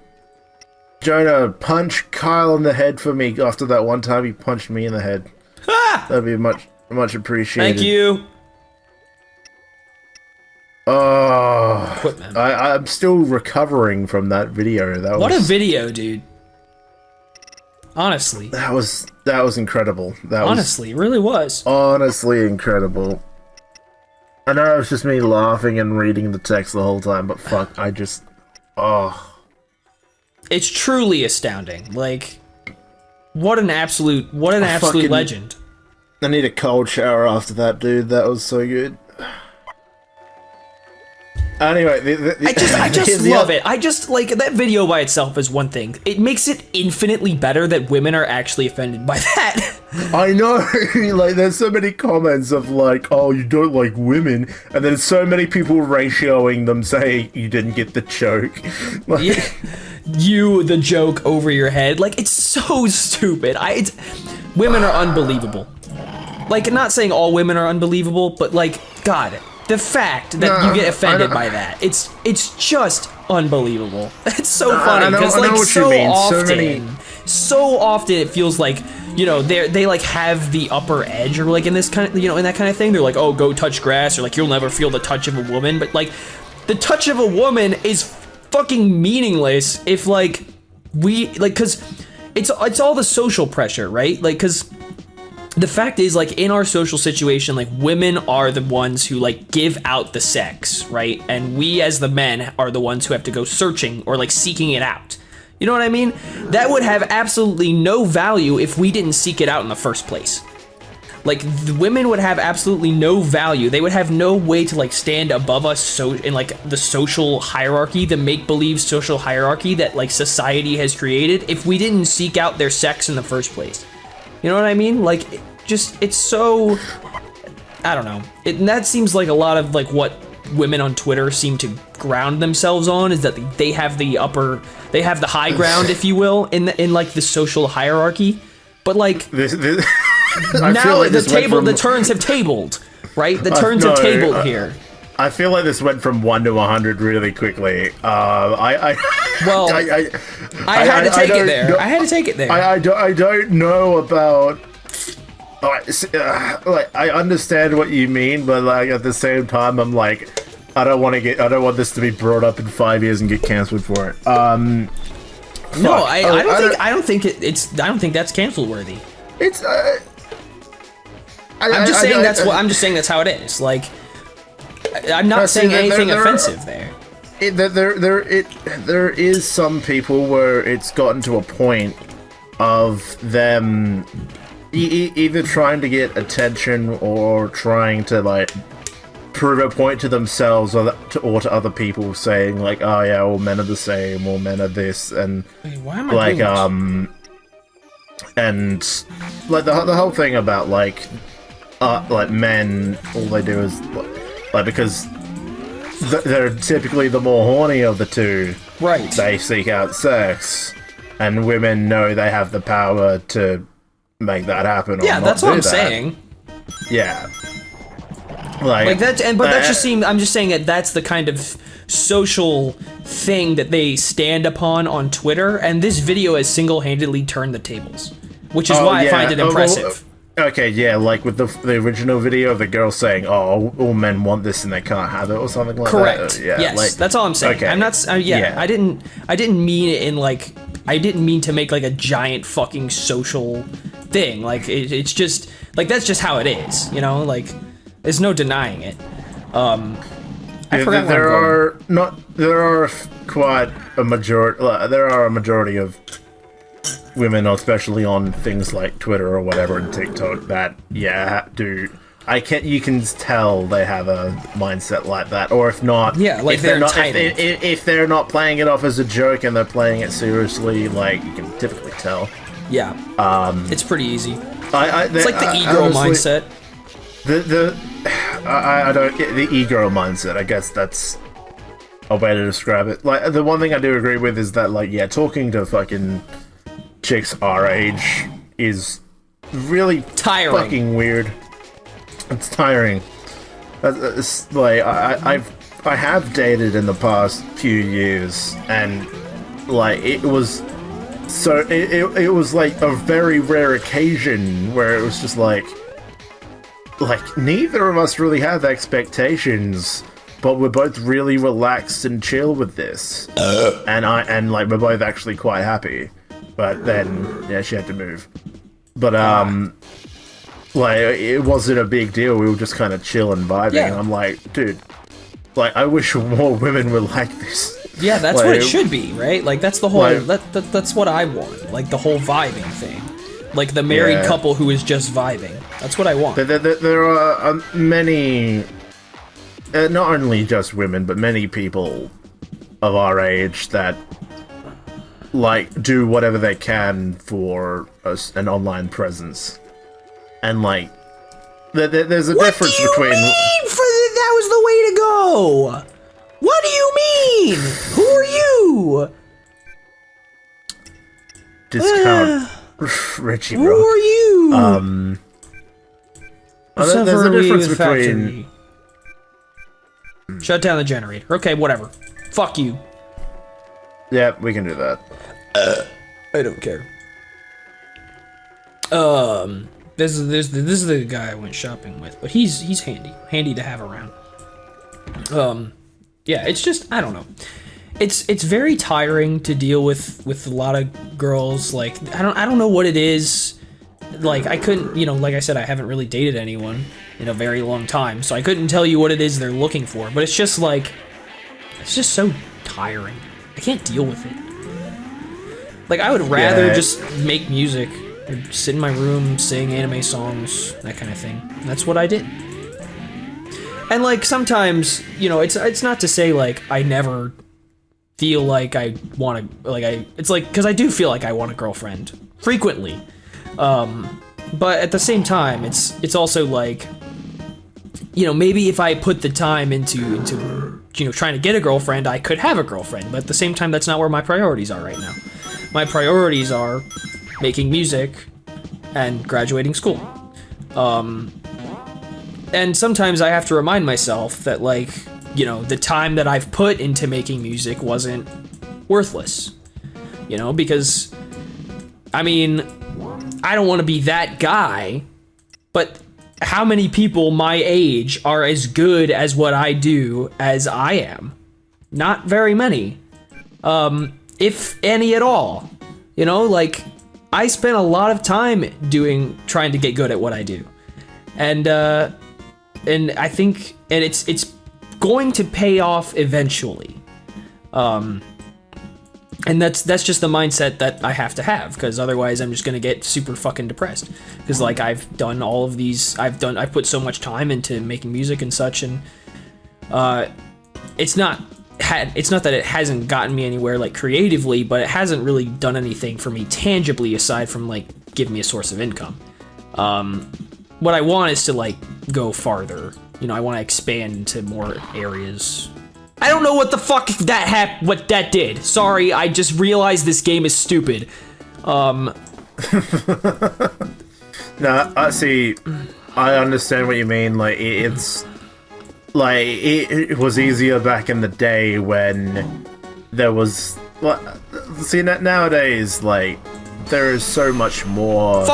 Jonah, punch Kyle in the head for me after that one time he punched me in the head. Ah! That'd be much appreciated. Thank you. Oh, Equipment. I'm still recovering from that video. What a video, dude. Honestly. That was incredible. Honestly, it really was. Honestly incredible. I know it was just me laughing and reading the text the whole time, but fuck, It's truly astounding. Like, what an absolute legend. I need a cold shower after that, dude. That was so good. Anyway, I just love it. I just, like, that video by itself is one thing. It makes it infinitely better that women are actually offended by that. I know, like, there's so many comments of, like, oh, you don't like women, and then so many people ratioing them saying you didn't get the joke. Like, Yeah. You, the joke over your head. Like, it's so stupid. Women are unbelievable. Like, not saying all women are unbelievable, but, like, God, the fact that you get offended by that, it's just unbelievable. It's so funny, because, like, so often it feels like, you know, they like have the upper edge, or like in this kind of, you know, in that kind of thing, they're like, oh, go touch grass, or like, you'll never feel the touch of a woman, but like, the touch of a woman is fucking meaningless if, like, because it's all the social pressure, right? Like, because the fact is, like, in our social situation, like, women are the ones who, like, give out the sex, right? And we as the men are the ones who have to go searching or, like, seeking it out. You know what I mean? That would have absolutely no value if we didn't seek it out in the first place. Like, the women would have absolutely no value. They would have no way to, like, stand above us so in, like, the social hierarchy, the make-believe social hierarchy that, like, society has created if we didn't seek out their sex in the first place. You know what I mean? Like, it's so... I don't know. And that seems like a lot of, like, what women on Twitter seem to ground themselves on, is that they have the high ground, if you will, in like, the social hierarchy. But, like... now like the turns have tabled, right? The turns have tabled here. I feel like this went from 1 to 100 really quickly. I had to take it there. I had to take it there. I don't know about. Like, I understand what you mean, but like at the same time, I'm like, I don't want this to be brought up in 5 years and get cancelled for it. No, I don't think that's cancel worthy. It's. I'm just saying that's how it is. Like, I'm not saying anything offensive there. There is some people where it's gotten to a point of them either trying to get attention or trying to like prove a point to themselves or to other people, saying like, oh yeah, all men are the same, all men are this, and why am I doing this? And like the whole thing about like men, all they do is like because they're typically the more horny of the two, right? They seek out sex, and women know they have the power to make that happen. Yeah, that's what I'm saying. Yeah, like that, but that just seems. I'm just saying that that's the kind of social thing that they stand upon on Twitter, and this video has single-handedly turned the tables, which is why I find it impressive. Okay, yeah, like with the original video of the girl saying, "Oh, all men want this and they can't have it," or something like Correct. that. Yeah, yes, like, that's all I'm saying. Okay. I'm not. Yeah, I didn't mean it in like. I didn't mean to make like a giant fucking social thing. Like it's just like that's just how it is. You know, like there's no denying it. I forgot there are quite a majority. There are a majority of women, especially on things like Twitter or whatever and TikTok, that you can tell they have a mindset like that, or if not, like if they're not playing it off as a joke and they're playing it seriously, like you can typically tell. Yeah, it's pretty easy. It's like the ego mindset. I don't get the ego mindset. I guess that's a way to describe it. Like the one thing I do agree with is that, like, yeah, talking to fucking chicks our age is really tiring. Fucking weird. It's tiring. It's like I have dated in the past few years, and like it was like a very rare occasion where it was just like neither of us really have expectations, but we're both really relaxed and chill with this, and like we're both actually quite happy. But then, yeah, she had to move. But, like, it wasn't a big deal. We were just kind of chill and vibing. Yeah. And I'm like, dude, like, I wish more women were like this. Yeah, that's like, what it should be, right? Like, that's the whole, that's what I want. Like, the whole vibing thing. Like, the married couple who is just vibing. That's what I want. There are many, not only just women, but many people of our age that like do whatever they can for an online presence, and like there's a difference between. That was the way to go. What do you mean? Who are you? Discount Richie Rock. Who are you? There's a difference between. Shut down the generator. Okay, whatever. Fuck you. Yeah, we can do that. I don't care. This is the guy I went shopping with, but he's handy to have around. Yeah, it's just, I don't know. It's very tiring to deal with a lot of girls. Like, I don't know what it is. Like, I couldn't, like I said, I haven't really dated anyone in a very long time, so I couldn't tell you what it is they're looking for. But it's just like, it's just so tiring. I can't deal with it. Like, I would rather just make music I'd sit in my room, sing anime songs, that kind of thing. That's what I did. And like sometimes, you know, it's not to say like I never feel like I want to, it's like, because I do feel like I want a girlfriend frequently. But at the same time, it's also like, you know, maybe if I put the time into you know, trying to get a girlfriend, I could have a girlfriend. But at the same time, that's not where my priorities are right now. My priorities are making music and graduating school. And sometimes I have to remind myself that, like, you know, the time that I've put into making music wasn't worthless. You know, because, I mean, I don't want to be that guy, but how many people my age are as good as what I do as I am? Not very many. If any at all. You know, like, I spent a lot of time trying to get good at what I do. And I think, and it's going to pay off eventually. And that's just the mindset that I have to have, because otherwise I'm just gonna get super fucking depressed. Because like I've done all of these, I've put so much time into making music and such, and it's not that it hasn't gotten me anywhere like creatively, but it hasn't really done anything for me tangibly aside from like give me a source of income. What I want is to like go farther. You know, I want to expand into more areas. I don't know what the fuck what that did. Sorry, I just realized this game is stupid. No, I see. I understand what you mean. Like, it's like it was easier back in the day when there was. Well, see, nowadays, like, there is so much more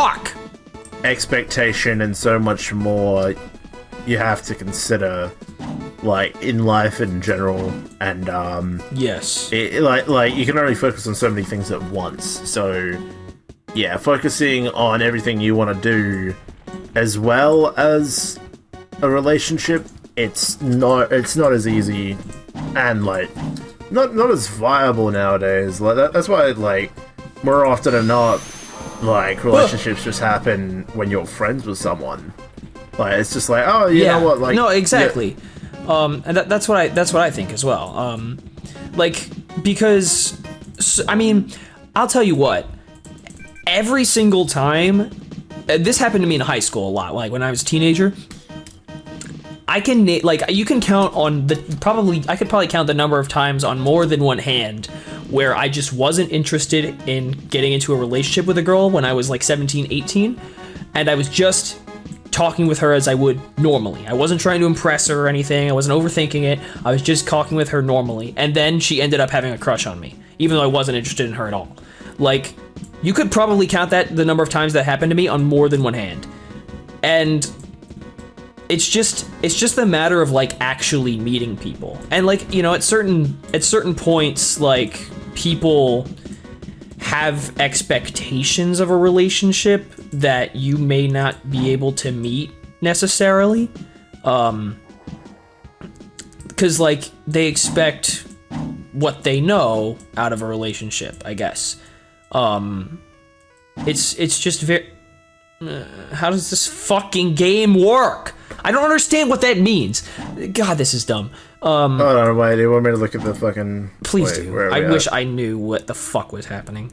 expectation and so much more you have to consider, like, in life in general, and yes, like you can only focus on so many things at once. So yeah, focusing on everything you want to do as well as a relationship, it's not as easy, and like not as viable nowadays. Like that's why, like, more often than not, like, relationships just happen when you're friends with someone. Like, it's just like, oh, you know what, like, no, exactly. Yeah. And that's what I think as well. Like, because, I mean, I'll tell you what, every single time, this happened to me in high school a lot, like when I was a teenager, I can, like, you can count on I could probably count the number of times on more than one hand where I just wasn't interested in getting into a relationship with a girl when I was like 17, 18, and I was just talking with her as I would normally. I wasn't trying to impress her or anything. I wasn't overthinking it. I was just talking with her normally. And then she ended up having a crush on me, even though I wasn't interested in her at all. Like, you could probably count the number of times that happened to me on more than one hand. And it's just the matter of like actually meeting people. And like, you know, at certain points, like, people have expectations of a relationship that you may not be able to meet necessarily, because like they expect what they know out of a relationship, I guess. It's just very how does this fucking game work? I don't understand what that means. God, this is dumb. Hold on, wait, do you want me to look at the fucking... Please do. I wish I knew what the fuck was happening.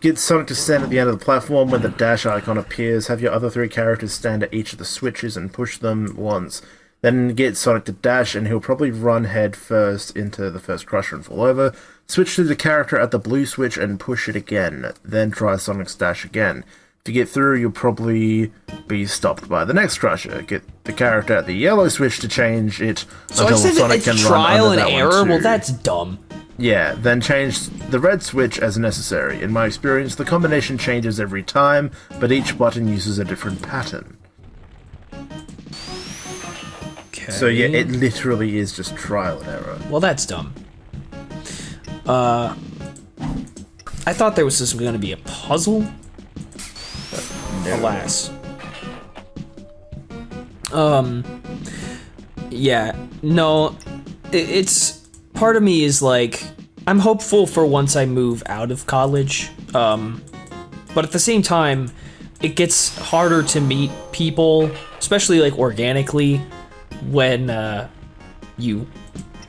Get Sonic to stand at the end of the platform when the dash icon appears. Have your other three characters stand at each of the switches and push them once. Then get Sonic to dash, and he'll probably run head first into the first crusher and fall over. Switch to the character at the blue switch and push it again. Then try Sonic's dash again. If you get through, you'll probably be stopped by the next crusher. Get the character at the yellow switch to change it until Sonic can run trial under and that error. one too. Well, that's dumb. Yeah, then change the red switch as necessary. In my experience, the combination changes every time, but each button uses a different pattern. Okay. So yeah, it literally is just trial and error. Well, that's dumb. I thought there was going to be a puzzle. No. Alas. Yeah, no, it's part of me is like, I'm hopeful for once I move out of college, But at the same time, it gets harder to meet people, especially like organically, when you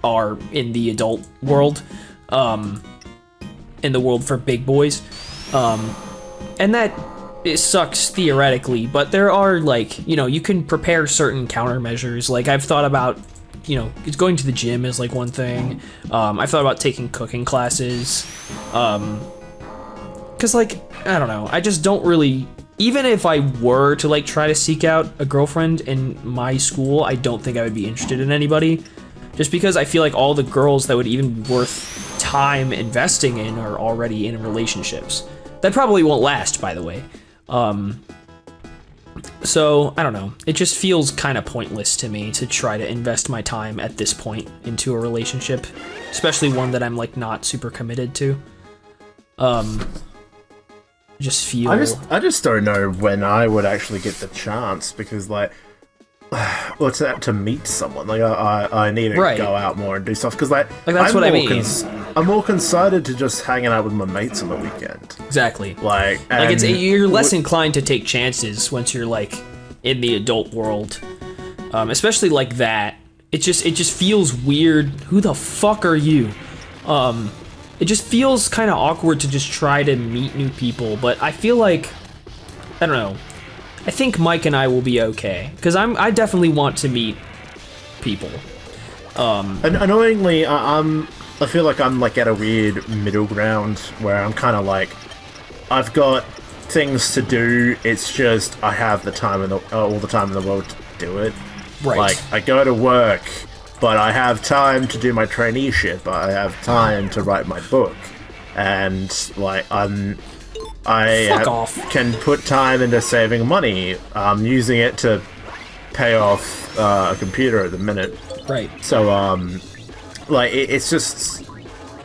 are in the adult world, in the world for big boys, and that it sucks theoretically. But there are like, you know, you can prepare certain countermeasures. Like I've thought about, you know, going to the gym is like one thing. I've thought about taking cooking classes, because like I don't know, I just don't really. Even if I were to like try to seek out a girlfriend in my school, I don't think I would be interested in anybody. Just because I feel like all the girls that would even be worth time investing in are already in relationships. That probably won't last, by the way. So, I don't know. It just feels kind of pointless to me to try to invest my time at this point into a relationship. Especially one that I'm like not super committed to. Just feel... I just don't know when I would actually get the chance, because like, well, to meet someone, like I need to go out more and do stuff, because like that's what I mean. I'm more excited to just hanging out with my mates on the weekend. Exactly. Like it's you're less inclined to take chances once you're like in the adult world, especially like that. It just feels weird. Who the fuck are you? It just feels kind of awkward to just try to meet new people, but I feel like, I don't know, I think Mike and I will be okay, because I definitely want to meet people. Annoyingly, I feel like I'm like at a weird middle ground where I'm kind of like, I've got things to do, it's just I have the time all the time in the world to do it. Right. Like, I go to work, but I have time to do my traineeship, I have time to write my book, and like can put time into saving money. I'm using it to pay off a computer at the minute. Right. So like it's just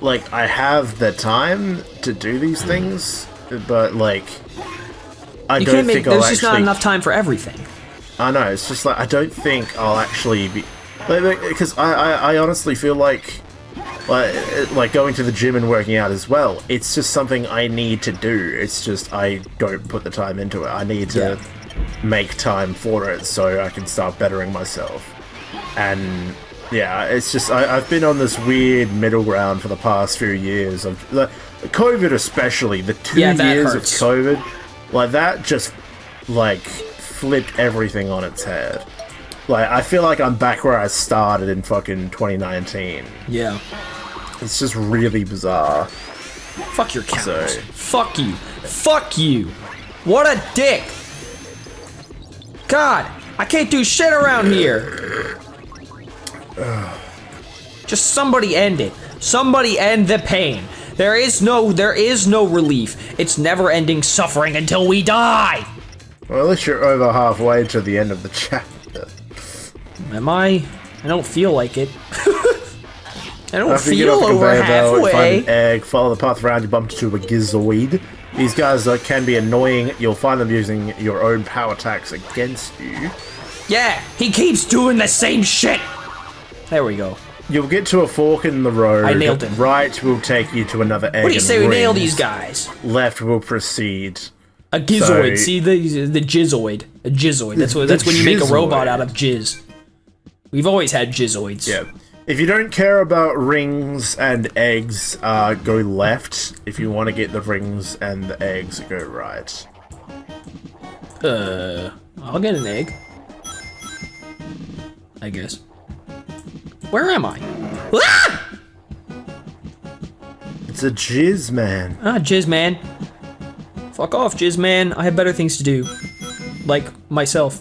like I have the time to do these things, but like there's just not enough time for everything. I know, it's just like I don't think I'll actually be. Because I honestly feel like going to the gym and working out as well, it's just something I need to do. It's just I don't put the time into it. I need to make time for it so I can start bettering myself. And yeah, it's just I've been on this weird middle ground for the past few years of COVID, especially the 2 years of COVID. Like that just like flipped everything on its head. Like, I feel like I'm back where I started in fucking 2019. Yeah. It's just really bizarre. Fuck your counters. Fuck you. Fuck you. What a dick. God, I can't do shit around here. Just somebody end it. Somebody end the pain. There is no relief. It's never-ending suffering until we die. Well, at least you're over halfway to the end of the chapter. Am I? I don't feel like it. I don't feel over halfway. Find an egg, follow the path around, you bump into a gizoid. These guys can be annoying. You'll find them using your own power attacks against you. Yeah, he keeps doing the same shit. There we go. You'll get to a fork in the road. I nailed him. Right will take you to another egg. What do you say we nail these guys? Left will proceed. A gizoid. See the jizzoid. A jizzoid. That's when you make a robot out of jizz. We've always had jizzoids. Yeah. If you don't care about rings and eggs, go left. If you want to get the rings and the eggs, go right. I'll get an egg. I guess. Where am I? Ah! It's a jizz man. Ah, jizz man. Fuck off, jizz man. I have better things to do. Like myself.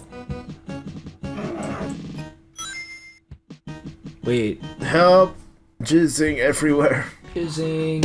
Wait. Help! Jizzing everywhere. Jizzing.